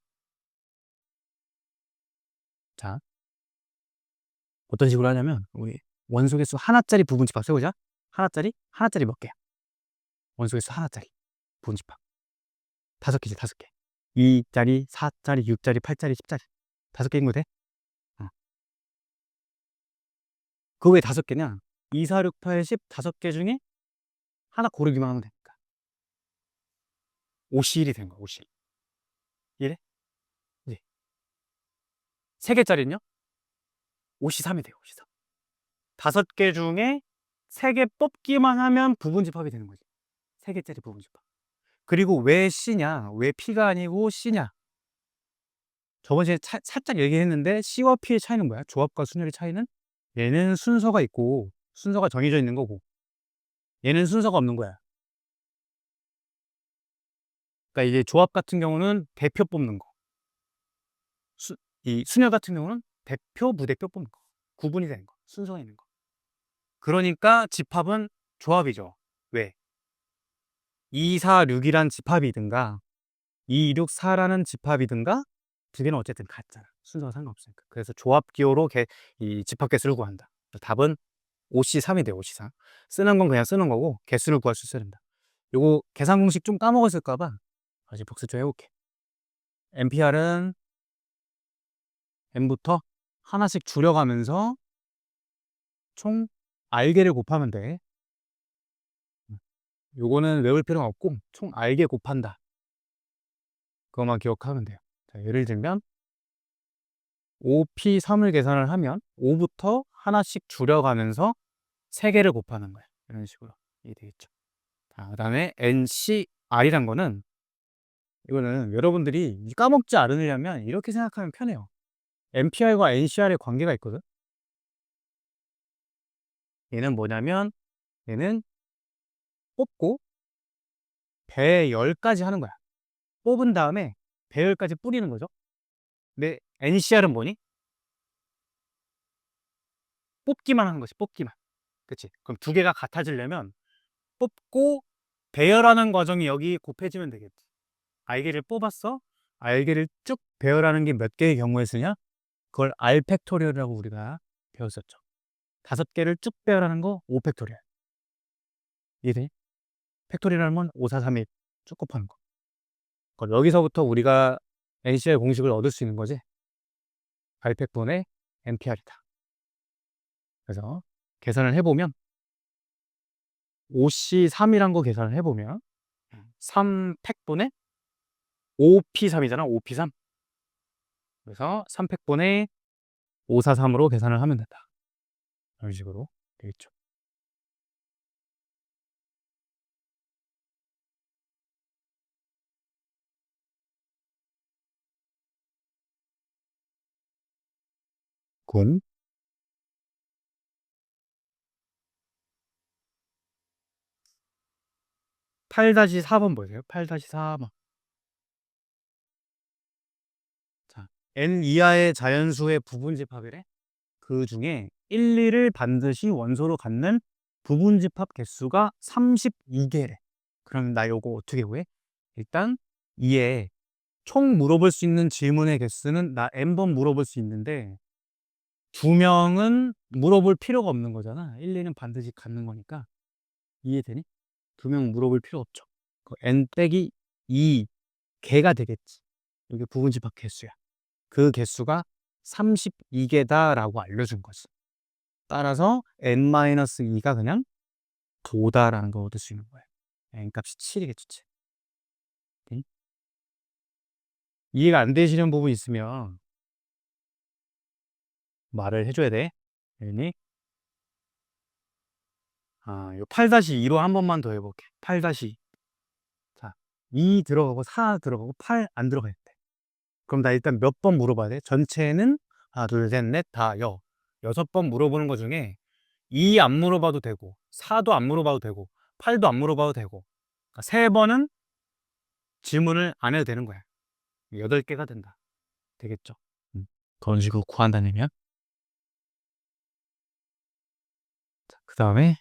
Speaker 1: 자, 어떤 식으로 하냐면 우리 원소 개수 하나짜리 부분 집합 세우자. 하나짜리 몇 개야? 원소 개수 하나짜리 부분 집합. 다섯 개지, 다섯 개. 2짜리, 4짜리, 6짜리, 8짜리, 10짜리. 다섯 개인 거 돼? 어. 그 왜 다섯 개냐? 2, 4, 6, 8, 10 다섯 개 중에 하나 고르기만 하면 되니까. 51이 된 거야, 51. 이래? 네. 세 개짜리는요? 53이 돼요, 53. 다섯 개 중에 세 개 뽑기만 하면 부분집합이 되는 거지. 세 개짜리 부분집합. 그리고 왜 C냐? 왜 P가 아니고 C냐? 저번 주에 살짝 얘기했는데 C와 P의 차이는 뭐야? 조합과 순열의 차이는? 얘는 순서가 있고 순서가 정해져 있는 거고 얘는 순서가 없는 거야. 그러니까 이제 조합 같은 경우는 대표 뽑는 거. 이 순열 같은 경우는 대표, 부대표 뽑는 거. 구분이 되는 거. 순서가 있는 거. 그러니까 집합은 조합이죠. 왜? 2, 4, 6이란 집합이든가 2, 6, 4라는 집합이든가 두 개는 어쨌든 같잖아. 순서가 상관없으니까. 그래서 조합 기호로 이 집합 개수를 구한다. 답은 5C3이 돼요. 5C3. 쓰는 건 그냥 쓰는 거고 개수를 구할 수 있어야 된다. 요거 계산 공식 좀 까먹었을까 봐 다시 복습 좀 해볼게. NPR은 N부터 하나씩 줄여가면서 총 알개를 곱하면 돼. 요거는 외울 필요는 없고 총 알개 곱한다. 그것만 기억하면 돼요. 자, 예를 들면 5P3을 계산을 하면 5부터 하나씩 줄여가면서 3개를 곱하는 거야. 이런 식으로 이해되겠죠? 자, 그 다음에 NCR이란 거는 이거는 여러분들이 까먹지 않으려면 이렇게 생각하면 편해요. NPR과 NCR의 관계가 있거든. 얘는 뭐냐면 얘는 뽑고 배열까지 하는 거야. 뽑은 다음에 배열까지 뿌리는 거죠. 근데 NCR은 뭐니? 뽑기만 하는 것이 뽑기만. 그치? 그럼 두 개가 같아지려면 뽑고 배열하는 과정이 여기 곱해지면 되겠지. 알개를 뽑았어. 알개를 쭉 배열하는 게 몇 개의 경우에 쓰냐? 그걸 R 팩토리얼이라고 우리가 배웠었죠. 5개를 쭉 배열하는 거 5 팩토리얼. 이해돼? 팩토리얼은 5, 4, 3, 1 쭉 곱하는 거. 그럼 여기서부터 우리가 NCR 공식을 얻을 수 있는 거지. R팩분의 NPR이다. 그래서 계산을 해보면 OC3이란 거 계산을 해보면 3팩분의 5P3이잖아. 5P3. 그래서 3팩분의 543으로 계산을 하면 된다. 이런 식으로 되겠죠. 군 8-4번 보세요. 8-4번. 자, n 이하의 자연수의 부분집합이래. 그 중에 1, 2를 반드시 원소로 갖는 부분집합 개수가 32개래. 그럼 나 요거 어떻게 구해? 일단 2에 총 물어볼 수 있는 질문의 개수는 나 n번 물어볼 수 있는데 2명은 물어볼 필요가 없는 거잖아. 1, 2는 반드시 갖는 거니까. 이해되니? 2명 물어볼 필요 없죠. n 빼기 2 개가 되겠지. 이게 부분집합 개수야. 그 개수가 32개다라고 알려준 거지. 따라서 n-2가 그냥 도다라는 걸 얻을 수 있는 거야. n 값이 7이겠지. 7. 응? 이해가 안 되시는 부분 있으면 말을 해줘야 돼. 알니? 요 8-2로 한 번만 더 해볼게. 8-2. 자, 2 들어가고 4 들어가고 8 안 들어가 있대. 그럼 나 일단 몇 번 물어봐야 돼? 전체는 하나, 둘, 셋, 넷, 다, 6번 물어보는 거 중에 2 안 물어봐도 되고 4도 안 물어봐도 되고 8도 안 물어봐도 되고 그러니까 3번은 질문을 안 해도 되는 거야. 8개가 된다. 되겠죠? 그런 식으로 구한다면 그 다음에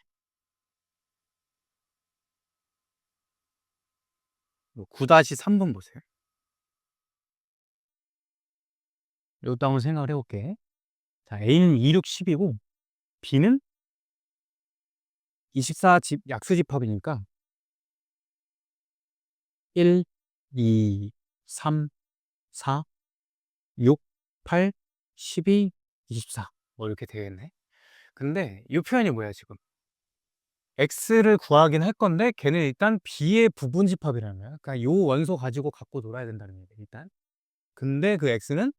Speaker 1: 9-3번 보세요. 이것도 한번 생각을 해볼게. 자, A는 2, 6, 10이고 B는 24 약수집합이니까 1, 2, 3, 4, 6, 8, 12, 24. 뭐 이렇게 되겠네. 근데 이 표현이 뭐야, 지금? x를 구하긴 할 건데 걔는 일단 b의 부분집합이라는 거야. 그러니까 요 원소 가지고 갖고 놀아야 된다는 얘기야, 일단. 근데 그 x는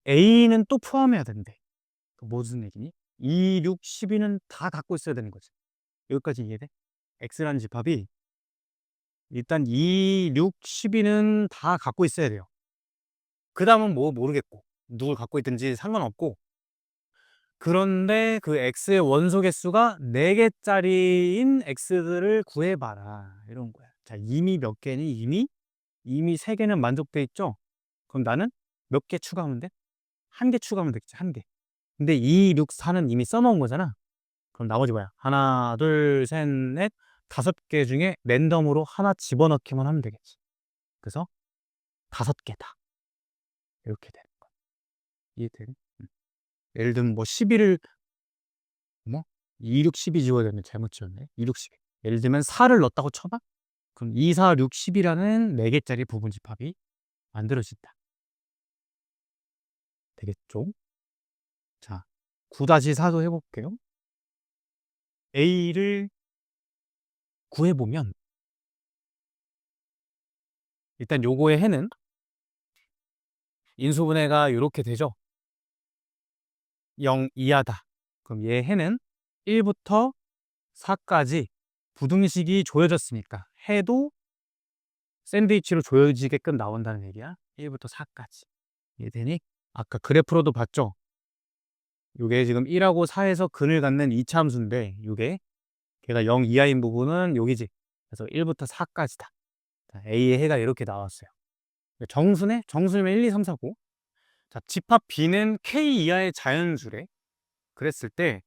Speaker 1: a는 또 포함해야 된대. 그 무슨 얘기니? 2, 6, 12는 다 갖고 있어야 되는 거지. 여기까지 이해돼? x라는 집합이 일단 2, 6, 12는 다 갖고 있어야 돼요. 그 다음은 뭐 모르겠고 누굴 갖고 있든지 상관없고, 그런데 그 x의 원소 개수가 4개짜리인 x들을 구해봐라, 이런 거야. 자, 이미 몇 개니? 이미 3개는 만족돼 있죠? 그럼 나는 몇 개 추가하면 돼? 1개 추가하면 되겠지, 1개. 근데 2, 6, 4는 이미 써놓은 거잖아. 그럼 나머지 뭐야? 하나, 둘, 셋, 넷, 5개 중에 랜덤으로 하나 집어넣기만 하면 되겠지. 그래서 5개다. 이렇게 되는 거야. 이해되니? 예를 들면 뭐 12를 뭐 2, 6, 12 지워야 되는데 잘못 지웠네. 2, 6, 12. 예를 들면 4를 넣었다고 쳐봐. 그럼 2, 4, 6, 10이라는 4개짜리 부분집합이 만들어진다. 되겠죠? 자, 9-4도 해볼게요. A를 구해보면 일단 요거의 해는 인수분해가 이렇게 되죠. 0 이하다. 그럼 얘 해는 1부터 4까지 부등식이 조여졌으니까 해도 샌드위치로 조여지게끔 나온다는 얘기야. 1부터 4까지. 이해되니? 아까 그래프로도 봤죠? 요게 지금 1하고 4에서 근을 갖는 2차 함수인데 요게 걔가 0 이하인 부분은 여기지. 그래서 1부터 4까지다. A의 해가 이렇게 나왔어요. 정수네? 정수면 1, 2, 3, 4, 5. 자, 집합 B는 K 이하의 자연수래. 그랬을 때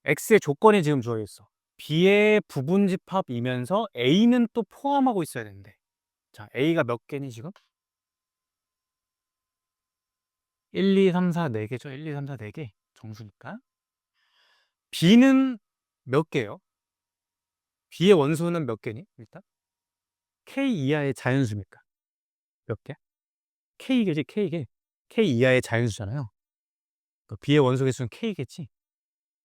Speaker 1: X의 조건이 지금 주어져 있어. B의 부분집합이면서 A는 또 포함하고 있어야 되는데. 자, A가 몇 개니 지금? 1, 2, 3, 4, 4개죠? 1, 2, 3, 4, 4개. 정수니까. B는 몇 개예요? B의 원수는 몇 개니? 일단 K 이하의 자연수입니까? 몇 개? K개지, K개. K 이하의 자연수잖아요. 그 B의 원소 개수는 K겠지?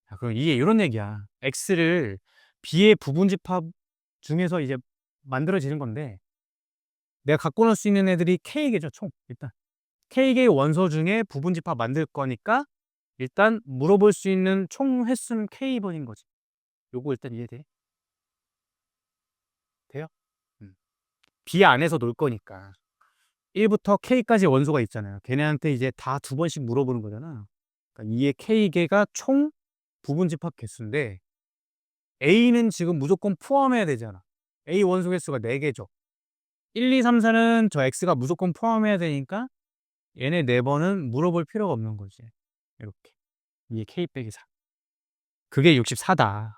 Speaker 1: 자, 그럼 이게 이런 얘기야. X를 B의 부분집합 중에서 이제 만들어지는 건데, 내가 갖고 놀 수 있는 애들이 K개죠, 총. 일단 K개의 원소 중에 부분집합 만들 거니까 일단 물어볼 수 있는 총 횟수는 K번인 거지. 요거 일단 이해돼? 돼요? B 안에서 놀 거니까 1부터 K까지 원소가 있잖아요. 걔네한테 이제 다 2번씩 물어보는 거잖아. 그러니까 이게 K개가 총 부분집합 개수인데 A는 지금 무조건 포함해야 되잖아. A 원소 개수가 4개죠. 1, 2, 3, 4는 저 X가 무조건 포함해야 되니까 얘네 4번은 물어볼 필요가 없는 거지. 이렇게. 이게 K 빼기 4. 그게 64다.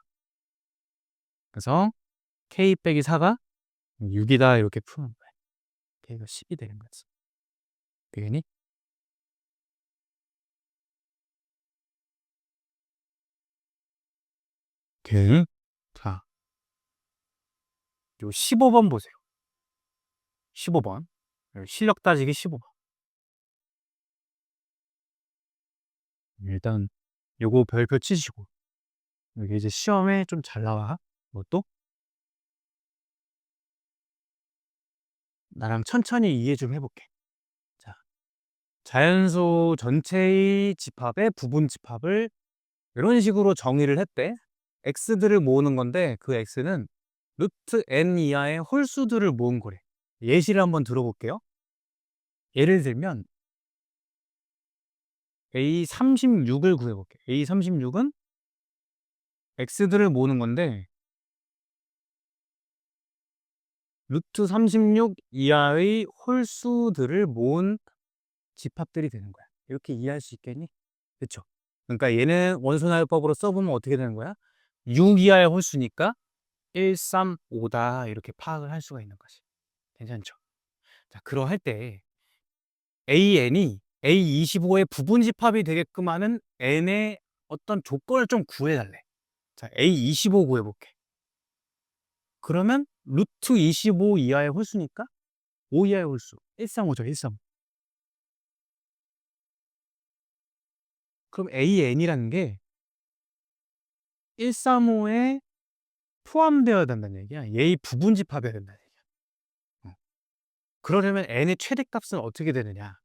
Speaker 1: 그래서 K 빼기 4가 6이다. 이렇게 푸는 거야. K가 10이 되는 거지. 되겠니? 등. 자, 요 15번 보세요. 15번. 실력 따지기 15번. 일단 요거 별표 치시고 여기 이제 시험에 좀 잘 나와. 이것도 나랑 천천히 이해 좀 해볼게. 자, 자연수 전체의 집합의 부분 집합을 이런 식으로 정의를 했대. x들을 모으는 건데 그 x는 루트 n 이하의 홀수들을 모은 거래. 예시를 한번 들어볼게요. 예를 들면 A36을 구해볼게. A36은 x들을 모으는 건데 루트 36 이하의 홀수들을 모은 집합들이 되는 거야. 이렇게 이해할 수 있겠니? 그쵸? 그러니까 얘는 원소나열법으로 써보면 어떻게 되는 거야? 6 이하의 홀수니까 1, 3, 5다 이렇게 파악을 할 수가 있는 거지. 괜찮죠? 자, 그러할 때 AN이 A25의 부분집합이 되게끔 하는 N의 어떤 조건을 좀 구해달래. 자, A25 구해볼게. 그러면 루트 25 이하의 홀수니까 5 이하의 홀수 135죠. 135. 그럼 AN이라는 게 135에 포함되어야 된다는 얘기야. 얘의 부분 집합이어야 된다는 얘기야. 그러려면 n의 최대값은 어떻게 되느냐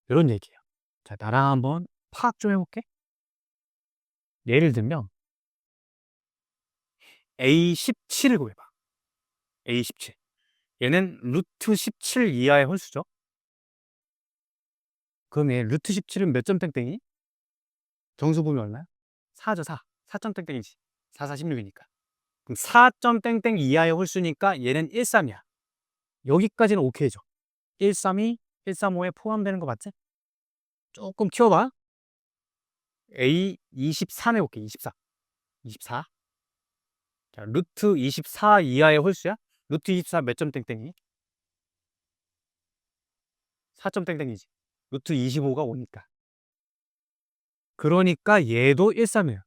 Speaker 1: 이런 얘기예요. 자, 나랑 한번 파악 좀 해볼게. 예를 들면 A17을 구해봐. A17. 얘는 루트 17 이하의 홀수죠. 그럼 얘 루트 17은 몇 점 땡땡이? 정수 보면 얼마야? 4죠, 4. 4점 땡땡이지. 4, 4, 16이니까. 그럼 4점 땡땡 이하의 홀수니까 얘는 13이야. 여기까지는 오케이죠. 132, 135에 포함되는 거 맞지? 조금 키워봐. A24 내볼게. 24. 24. 자, 루트 24 이하의 홀수야? 루트 24 몇 점 땡땡이? 4점 땡땡이지. 루트 25가 오니까. 그러니까 얘도 13이에요.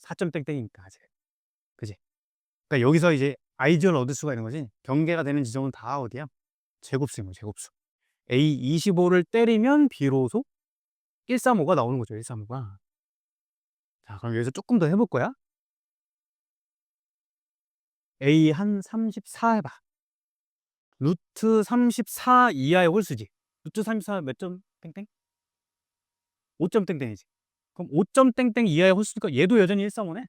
Speaker 1: 4점 땡땡이니까 아직. 그지? 그러니까 여기서 이제 아이디어를 얻을 수가 있는 거지. 경계가 되는 지점은 다 어디야? 제곱수인 거야, 제곱수. A25를 때리면 비로소 135가 나오는 거죠, 135가. 자, 그럼 여기서 조금 더 해볼 거야. A 한 34 해봐. 루트 34 이하의 홀수지. 루트 34 몇 점 땡땡? 5점 땡땡이지. 그럼 5점 땡땡 이하의 홀수니까 얘도 여전히 135네?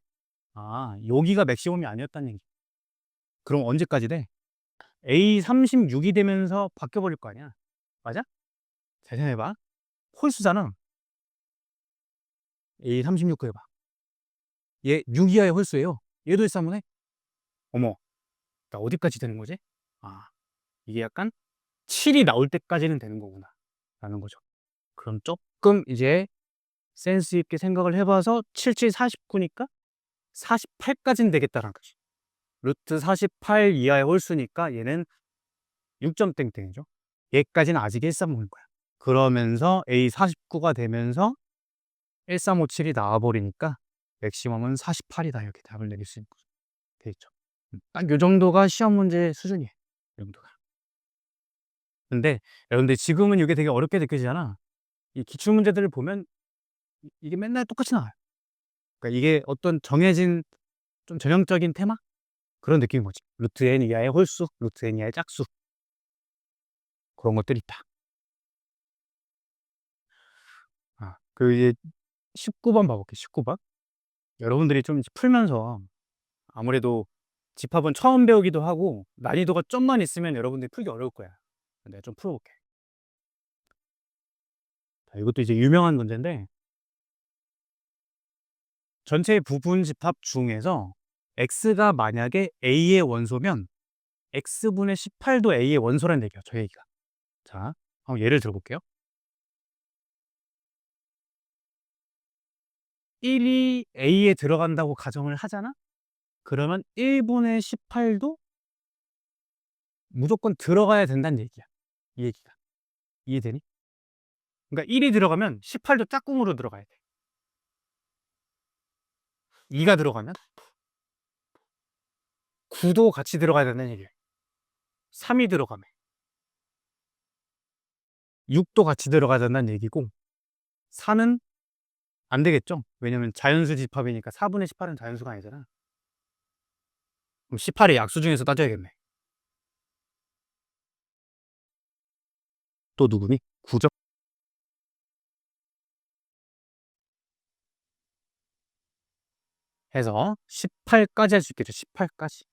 Speaker 1: 아, 여기가 맥시멈이 아니었다는 얘기. 그럼 언제까지 돼? A36이 되면서 바뀌어버릴 거 아니야. 맞아? 잘 생각해봐. 홀수잖아. A36 구해봐. 얘 6 이하의 홀수예요. 얘도 135네? 어머, 그러니까 어디까지 되는 거지? 아, 이게 약간 7이 나올 때까지는 되는 거구나 라는 거죠. 그럼 조금 이제 센스 있게 생각을 해봐서 77, 49니까 48까지는 되겠다라는 거지. 루트 48 이하의 홀수니까 얘는 6점 땡땡이죠. 얘까지는 아직 135인 거야. 그러면서 A49가 되면서 1357이 나와버리니까 맥시멈은 48이다 이렇게 답을 내릴 수 있는 거죠. 되겠죠. 딱 요 정도가 시험 문제 수준이에요. 이 정도가. 근데 여러분들 지금은 이게 되게 어렵게 느껴지잖아. 이 기출 문제들을 보면 이게 맨날 똑같이 나와요. 그러니까 이게 어떤 정해진 좀 전형적인 테마? 그런 느낌인 거지. 루트 n 이하의 홀수, 루트 n 이하의 짝수. 그런 것들이 있다. 아, 그 이제 19번 봐볼게. 19번. 여러분들이 좀 풀면서 아무래도 집합은 처음 배우기도 하고 난이도가 좀만 있으면 여러분들이 풀기 어려울 거야. 내가 좀 풀어볼게. 자, 이것도 이제 유명한 문제인데 전체 부분 집합 중에서 x가 만약에 a의 원소면 x분의 18도 a의 원소라는 얘기야. 저 얘기가. 자, 한번 예를 들어볼게요. 1이 a에 들어간다고 가정을 하잖아? 그러면 1분의 18도 무조건 들어가야 된다는 얘기야. 이 얘기가. 이해되니? 그러니까 1이 들어가면 18도 짝꿍으로 들어가야 돼. 2가 들어가면 9도 같이 들어가야 된다는 얘기야. 3이 들어가면 6도 같이 들어가야 된다는 얘기고 4는 안 되겠죠? 왜냐면 자연수 집합이니까 4분의 18은 자연수가 아니잖아. 그럼 18이 약수 중에서 따져야겠네. 또 누구니? 9죠? 해서 18까지 할 수 있겠죠. 18까지.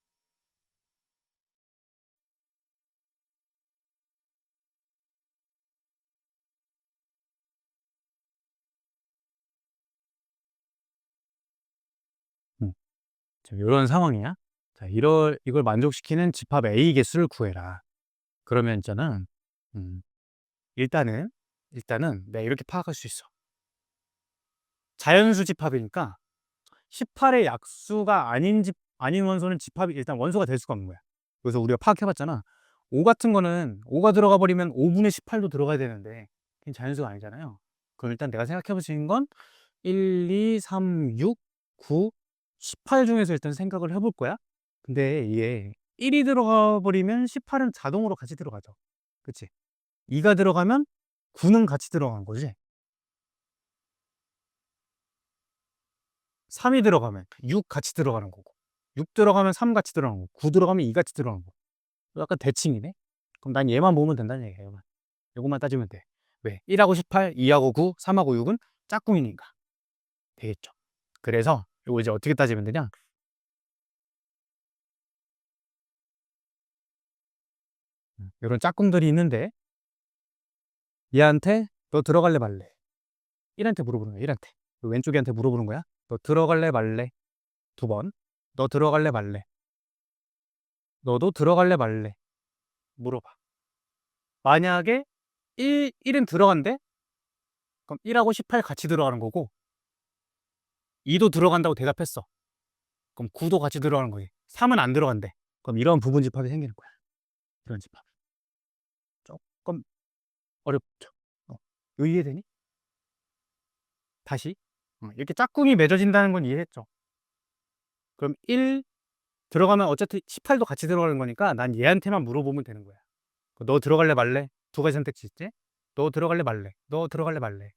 Speaker 1: 자, 이런 상황이야. 자, 이걸 만족시키는 집합 A 개수를 구해라. 그러면 있잖아. 음, 일단은 내가 이렇게 파악할 수 있어. 자연수 집합이니까 18의 약수가 아닌 원소는 집합이 일단 원소가 될 수가 없는 거야. 그래서 우리가 파악해봤잖아. 5 같은 거는 5가 들어가 버리면 5분의 18도 들어가야 되는데 그게 자연수가 아니잖아요. 그럼 일단 내가 생각해볼 수 있는 건 1, 2, 3, 6, 9, 18 중에서 일단 생각을 해볼 거야. 근데 이게 1이 들어가 버리면 18은 자동으로 같이 들어가죠. 그치? 2가 들어가면 9는 같이 들어간 거지. 3이 들어가면 6 같이 들어가는 거고, 6 들어가면 3 같이 들어가는 거고, 9 들어가면 2 같이 들어가는 거고. 약간 대칭이네. 그럼 난 얘만 보면 된다는 얘기야. 얘만. 요것만 따지면 돼. 왜? 1하고 18, 2하고 9, 3하고 6은 짝꿍이니까. 되겠죠. 그래서 요거 이제 어떻게 따지면 되냐? 요런 짝꿍들이 있는데 얘한테 너 들어갈래 말래? 1한테 물어보는 거야. 1한테. 왼쪽 애한테 물어보는 거야. 너 들어갈래 말래? 2번. 너 들어갈래 말래? 너도 들어갈래 말래? 물어봐. 만약에 1은 들어간대? 그럼 1하고 18 같이 들어가는 거고, 2도 들어간다고 대답했어. 그럼 9도 같이 들어가는 거지. 3은 안 들어간대. 그럼 이런 부분 집합이 생기는 거야. 이런 집합. 조금 어렵죠. 이거 이해되니? 다시. 이렇게 짝꿍이 맺어진다는 건 이해했죠. 그럼 1 들어가면 어쨌든 18도 같이 들어가는 거니까 난 얘한테만 물어보면 되는 거야. 너 들어갈래 말래? 두 가지 선택지 있지? 너 들어갈래 말래? 너 들어갈래 말래?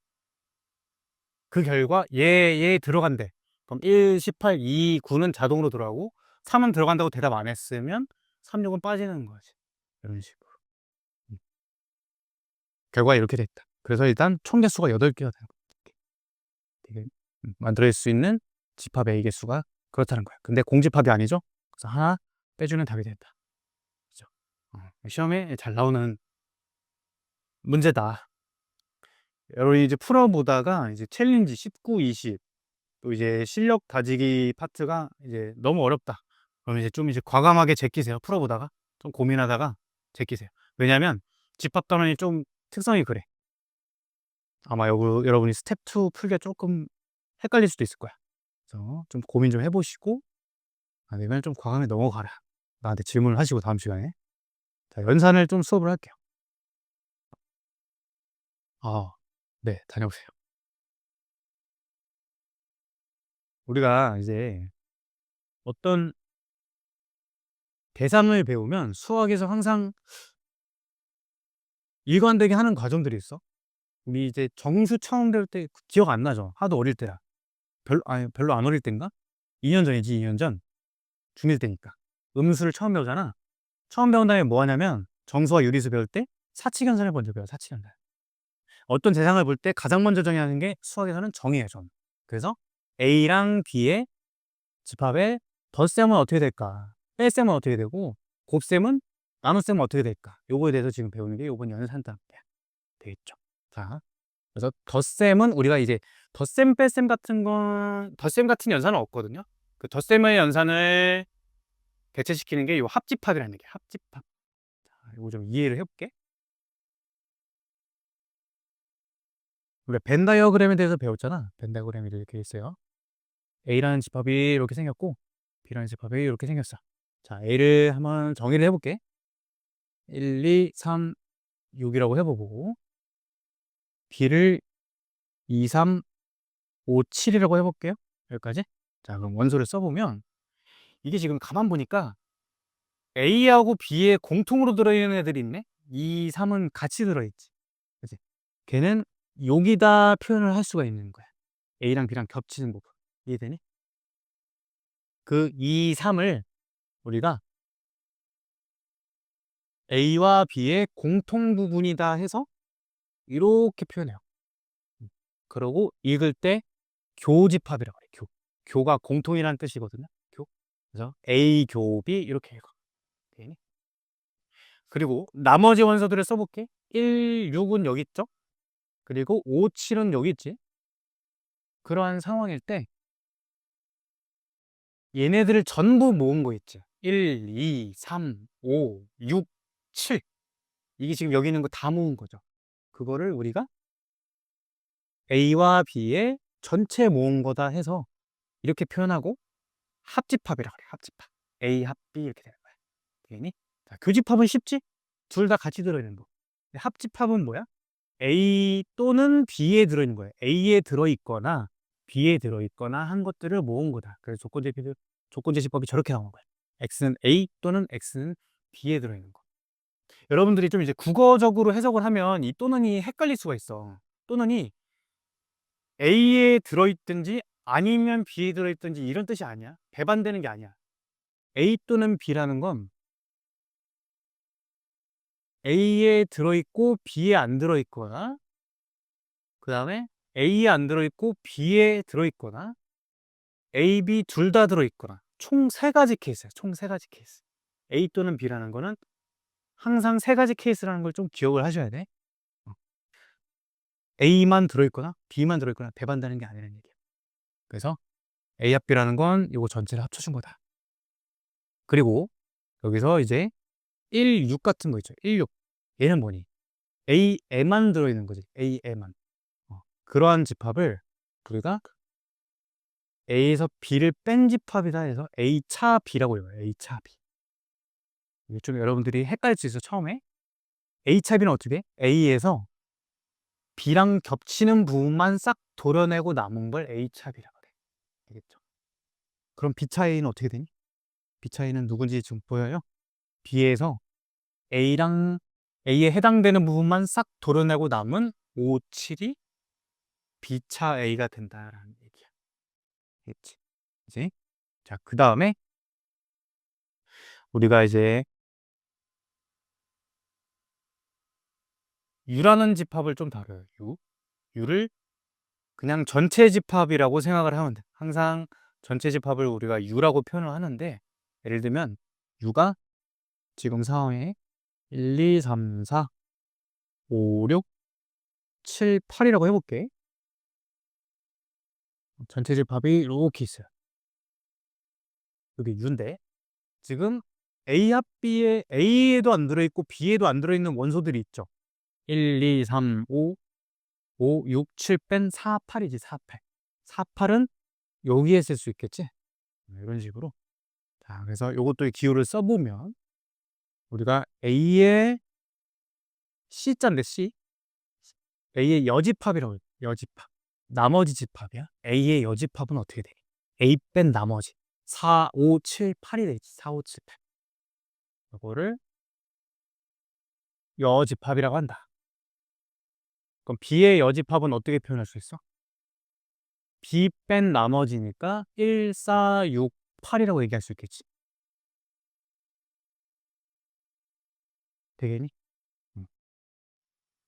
Speaker 1: 그 결과 얘 들어간대. 그럼 1, 18, 2, 9는 자동으로 들어가고 3은 들어간다고 대답 안 했으면 3, 6은 빠지는 거지. 이런 식으로. 결과가 이렇게 됐다. 그래서 일단 총 개수가 8개가 되는 거야. 되게 만들어낼 수 있는 집합 A 개수가 그렇다는 거야. 근데 공집합이 아니죠. 그래서 하나 빼주면 답이 된다. 그죠? 시험에 잘 나오는 문제다. 여러분이 이제 풀어보다가 이제 챌린지 19, 20, 또 이제 실력 다지기 파트가 이제 너무 어렵다. 그럼 이제 좀 이제 과감하게 제끼세요. 풀어보다가 좀 고민하다가 제끼세요. 왜냐면 집합 단원이 좀 특성이 그래. 아마 여러분이 스텝 2 풀기가 조금 헷갈릴 수도 있을 거야. 그래서 좀 고민 좀 해보시고 아니면 좀 과감히 넘어가라. 나한테 질문을 하시고 다음 시간에. 자, 연산을 좀 수업을 할게요. 네, 다녀오세요. 우리가 이제 어떤 대상을 배우면 수학에서 항상 일관되게 하는 과정들이 있어. 우리 이제 정수 처음 배울 때 기억 안 나죠? 하도 어릴 때라. 별로 안 어릴 때인가? 2년 전이지, 2년 전. 중1 때니까. 음수를 처음 배우잖아. 처음 배운 다음에 뭐 하냐면 정수와 유리수 배울 때 사칙연산을 먼저 배워. 사칙연산. 어떤 대상을 볼 때 가장 먼저 정의하는 게 수학에서는 정이에요. 정. 그래서 A랑 B의 집합의 덧셈은 어떻게 될까? 뺄셈은 어떻게 되고 곱셈은 나눗셈은 어떻게 될까? 요거에 대해서 지금 배우는 게 요번 연산단계야. 되겠죠? 자, 그래서 덧셈은 우리가 이제 덧셈 뺄셈 같은 건 덧셈 같은 연산은 없거든요. 그 덧셈의 연산을 대체시키는 게 요 합집합이라는 게 합집합. 자, 이거 좀 이해를 해볼게. 우리가 벤 다이어그램에 대해서 배웠잖아. 벤 다이어그램이 이렇게 있어요. A라는 집합이 이렇게 생겼고 B라는 집합이 이렇게 생겼어. 자, A를 한번 정의를 해볼게. 1, 2, 3, 6이라고 해보고 B를 2, 3, 5, 7이라고 해볼게요. 여기까지. 자, 그럼 원소를 써보면 이게 지금 가만 보니까 A하고 B에 공통으로 들어있는 애들이 있네? 2, 3은 같이 들어있지. 그치? 걔는 여기다 표현을 할 수가 있는 거야. A랑 B랑 겹치는 부분. 이해되니? 그 2, 3을 우리가 A와 B의 공통 부분이다 해서 이렇게 표현해요. 그러고 읽을 때 교집합이라고 그래. 교가 공통이라는 뜻이거든요. 교. 그래서 A 교비 이렇게 읽어. 되니? 그리고 나머지 원소들을 써볼게. 1, 6은 여기 있죠? 그리고 5, 7은 여기 있지? 그러한 상황일 때 얘네들을 전부 모은 거 있지? 1, 2, 3, 5, 6, 7 이게 지금 여기 있는 거 다 모은 거죠. 그거를 우리가 A와 B의 전체 모은 거다 해서 이렇게 표현하고 합집합이라고 그래. 합집합. A 합 B 이렇게 되는 거야. 되니? 자, 교집합은 쉽지? 둘 다 같이 들어있는 거. 근데 합집합은 뭐야? A 또는 B에 들어있는 거예요. A에 들어있거나 B에 들어있거나 한 것들을 모은 거다. 그래서 조건제시법이 저렇게 나오는 거야. X는 A 또는 X는 B에 들어있는 거. 여러분들이 좀 이제 국어적으로 해석을 하면 이 또는이 헷갈릴 수가 있어. 또는이 A에 들어있든지 아니면 B에 들어있든지 이런 뜻이 아니야. 배반되는 게 아니야. A 또는 B라는 건 A에 들어있고 B에 안 들어있거나, 그 다음에 A에 안 들어있고 B에 들어있거나, A, B 둘 다 들어있거나, 총 3가지 케이스야. 총 3가지 케이스. A 또는 B라는 거는 항상 3가지 케이스라는 걸 좀 기억을 하셔야 돼. A만 들어있거나 B만 들어있거나 배반되는 게 아니라는 얘기야. 그래서 A 합 B라는 건 이거 전체를 합쳐준 거다. 그리고 여기서 이제 1, 6 같은 거 있죠. 1, 6. 얘는 뭐니? A에만 들어있는 거지. A에만. 그러한 집합을 우리가 A에서 B를 뺀 집합이다 해서 A차 B라고 해요. A차 B. 이게 좀 여러분들이 헷갈릴 수 있어, 처음에. A차 B는 어떻게 돼? A에서 B랑 겹치는 부분만 싹 도려내고 남은 걸 A차 B라고 해. 알겠죠? 그럼 B 차이는 어떻게 되니? B 차이는 누군지 지금 보여요? B에서 A랑 A에 해당되는 부분만 싹 도려내고 남은 5, 7이 B차 A가 된다라는 얘기야. 알겠지? 이제 자, 그 다음에 우리가 이제 U라는 집합을 좀 다뤄요. U를 그냥 전체 집합이라고 생각을 하면 돼. 항상 전체 집합을 우리가 U라고 표현을 하는데, 예를 들면 U가 지금 상황에 1, 2, 3, 4, 5, 6, 7, 8이라고 해볼게. 전체 집합이 이렇게 있어요. 여기 U인데 지금 A 합 B에 A에도 안 들어있고 B에도 안 들어있는 원소들이 있죠. 1, 2, 3, 5, 5, 6, 7 뺀 4, 8이지. 4, 8. 4, 8은 여기에 쓸 수 있겠지? 이런 식으로. 자, 그래서 요것도 기호를 써보면 우리가 A의 C자인데 C. A의 여집합이라고 해요. 여집합. 나머지 집합이야. A의 여집합은 어떻게 돼? A 뺀 나머지. 4, 5, 7, 8이 되지. 4, 5, 7, 8. 이거를 여집합이라고 한다. 그럼 B의 여집합은 어떻게 표현할 수 있어? B 뺀 나머지니까 1, 4, 6, 8이라고 얘기할 수 있겠지. 되겠니?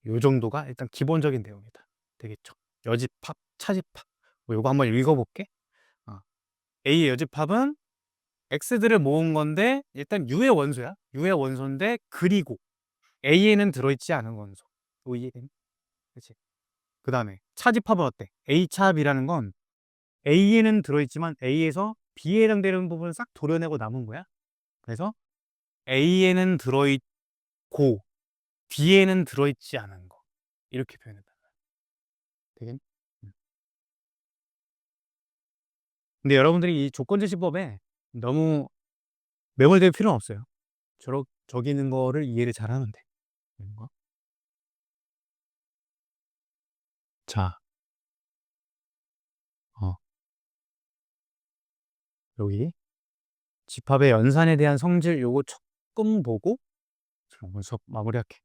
Speaker 1: 요 정도가 일단 기본적인 내용이다. 되겠죠? 여집합, 차집합. 뭐 요거 한번 읽어볼게. A의 여집합은 X들을 모은 건데 일단 U의 원소야. U의 원소인데 그리고 A에는 들어있지 않은 원소. 이해되니? 그치? 그 다음에 차집합은 어때? A차합이라는 건 A에는 들어있지만 A에서 B에 해당되는 부분을 싹 도려내고 남은 거야. 그래서 A에는 들어있고 B에는 들어있지 않은 거. 이렇게 표현한다. 되겠니? 근데 여러분들이 이 조건제시법에 너무 매몰될 필요는 없어요. 저기 있는 거를 이해를 잘 하면 돼. 이런 거. 자, 여기 집합의 연산에 대한 성질 요거 조금 보고 오늘 수업 마무리할게.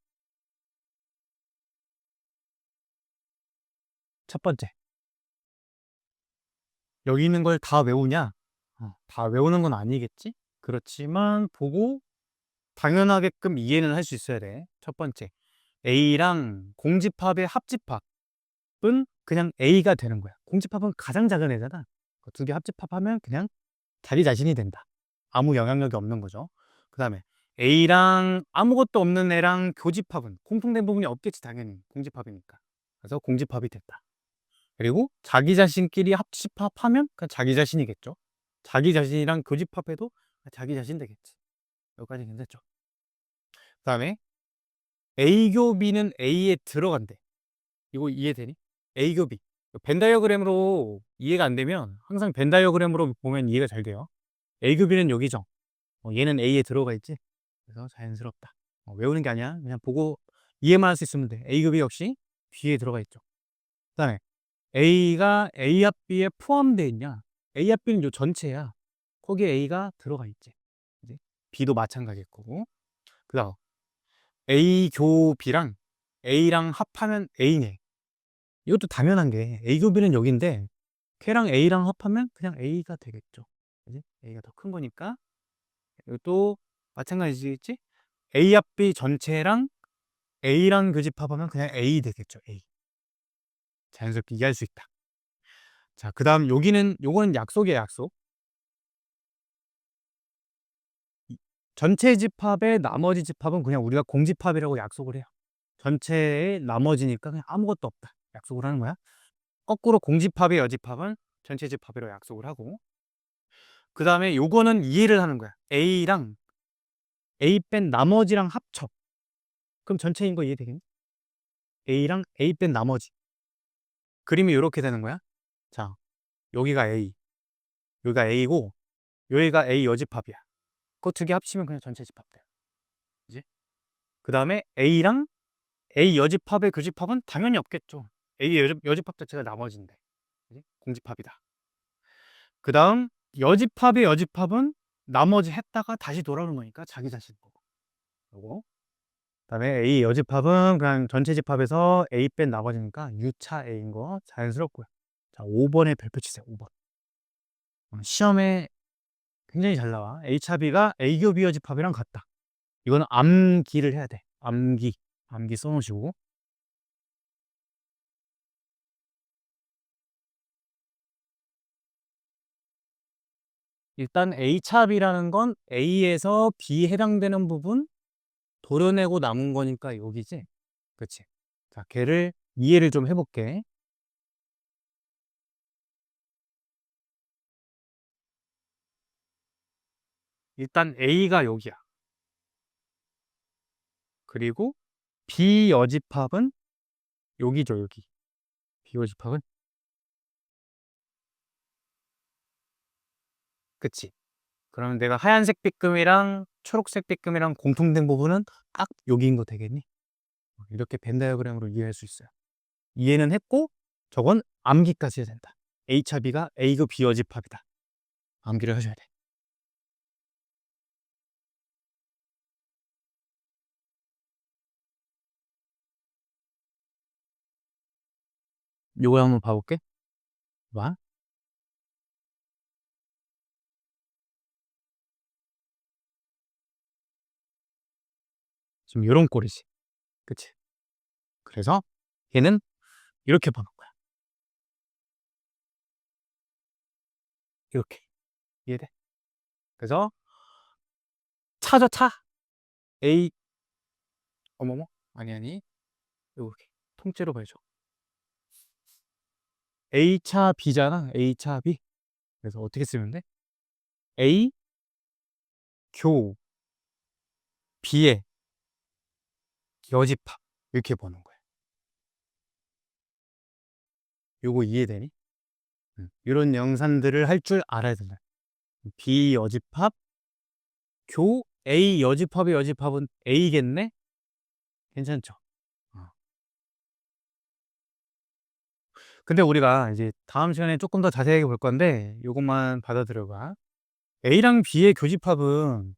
Speaker 1: 첫 번째, 여기 있는 걸 다 외우냐? 다 외우는 건 아니겠지? 그렇지만 보고 당연하게끔 이해는 할 수 있어야 돼. 첫 번째, A랑 공집합의 합집합은 그냥 A가 되는 거야. 공집합은 가장 작은 애잖아. 그 두 개 합집합하면 그냥 자기 자신이 된다. 아무 영향력이 없는 거죠. 그 다음에 A랑 아무것도 없는 애랑 교집합은 공통된 부분이 없겠지, 당연히. 공집합이니까. 그래서 공집합이 됐다. 그리고 자기 자신끼리 합집합하면 그냥 자기 자신이겠죠. 자기 자신이랑 교집합해도 자기 자신 되겠지. 여기까지 괜찮죠. 그 다음에 A교 B는 A에 들어간대. 이거 이해되니? A교 B. 벤 다이어그램으로 이해가 안 되면 항상 벤 다이어그램으로 보면 이해가 잘 돼요. A교 B는 여기죠. 얘는 A에 들어가 있지. 그래서 자연스럽다. 외우는 게 아니야. 그냥 보고 이해만 할 수 있으면 돼. A교 B 역시 B에 들어가 있죠. 그 다음에 A가 A 합 B에 포함되어 있냐? A 합 B는 요 전체야. 거기에 A가 들어가 있지. 이제 B도 마찬가지일 거고. 그 다음 A 교 B랑 A랑 합하면 A네. 이것도 당연한 게 A 교 B는 여기인데 걔랑 A랑 합하면 그냥 A가 되겠죠. 그지? A가 더 큰 거니까. 이것도 마찬가지겠지? A 합 B 전체랑 A랑 교집합하면 그냥 A 되겠죠. A. 자연스럽게 이해할 수 있다. 자, 그 다음 요거는 약속이에요, 약속. 전체 집합의 나머지 집합은 그냥 우리가 공집합이라고 약속을 해요. 전체의 나머지니까 그냥 아무것도 없다. 약속을 하는 거야. 거꾸로 공집합의 여집합은 전체 집합이라고 약속을 하고. 그 다음에 요거는 이해를 하는 거야. A랑 A 뺀 나머지랑 합쳐. 그럼 전체인 거 이해되겠니? A랑 A 뺀 나머지. 그림이 이렇게 되는 거야. 자, 여기가 A, 여기가 A고, 여기가 A 여집합이야. 그거 두 개 합치면 그냥 전체 집합 돼요. 그지? 그 다음에 A랑 A 여집합의 교집합은 당연히 없겠죠. A 여집합 자체가 나머지인데. 그지? 공집합이다. 그 다음 여집합의 여집합은 나머지 했다가 다시 돌아오는 거니까 자기 자신 보고. 요거. 그다음에 A 여집합은 그냥 전체 집합에서 A 뺀 나머지니까 U차 A인 거 자연스럽고요. 자, 5번에 별표 치세요. 5번. 시험에 굉장히 잘 나와. A차 B가 A 교 B 여집합이랑 같다. 이거는 암기를 해야 돼. 암기 써놓으시고. 일단 A차 B라는 건 A에서 B에 해당되는 부분 도려내고 남은 거니까 여기지. 그치? 자, 걔를 이해를 좀 해볼게. 일단 A가 여기야. 그리고 B 여집합은 여기죠, 여기. B 여집합은. 그치? 그러면 내가 하얀색 삐끔이랑 초록색 삐끔이랑 공통된 부분은 딱 여기인 거 되겠니? 이렇게 벤 다이어그램으로 이해할 수 있어요. 이해는 했고 저건 암기까지 해야 된다. A차 B가 A급 B 여집합이다. 암기를 하셔야 돼. 요거 한번 봐볼게. 봐. 지금 요런 꼴이지. 그치? 그래서 얘는 이렇게 보는 거야. 이렇게. 이해돼? 그래서 차죠, 차. A, 어머머? 아니. 이렇게. 통째로 봐야죠. A차 B잖아. A차 B. 그래서 어떻게 쓰면 돼? A 교 B의 여집합. 이렇게 보는 거야. 요거 이해되니? 이런 영상들을 할 줄 알아야 된다. B 여집합, 교 A 여집합의 여집합은 A겠네? 괜찮죠? 어. 근데 우리가 이제 다음 시간에 조금 더 자세하게 볼 건데 요것만 받아들여봐. A랑 B의 교집합은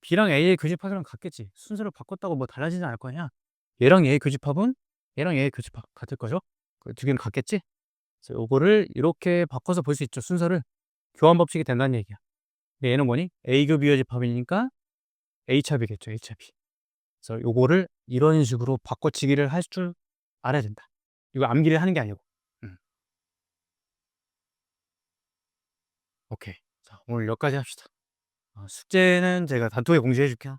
Speaker 1: B랑 A의 교집합이랑 같겠지. 순서를 바꿨다고 뭐 달라지지 않을 거냐? 얘랑 얘의 교집합은 얘랑 얘의 교집합 같을 거죠? 그 두 개는 같겠지? 그래서 요거를 이렇게 바꿔서 볼 수 있죠. 순서를 교환 법칙이 된다는 얘기야. 근데 얘는 뭐니? A교 B 여집합이니까 H합이겠죠. H합이. 그래서 요거를 이런 식으로 바꿔치기를 할 줄 알아야 된다. 이거 암기를 하는 게 아니고. 오케이. 자, 오늘 여기까지 합시다. 숙제는 제가 단톡에 공지해 줄게요.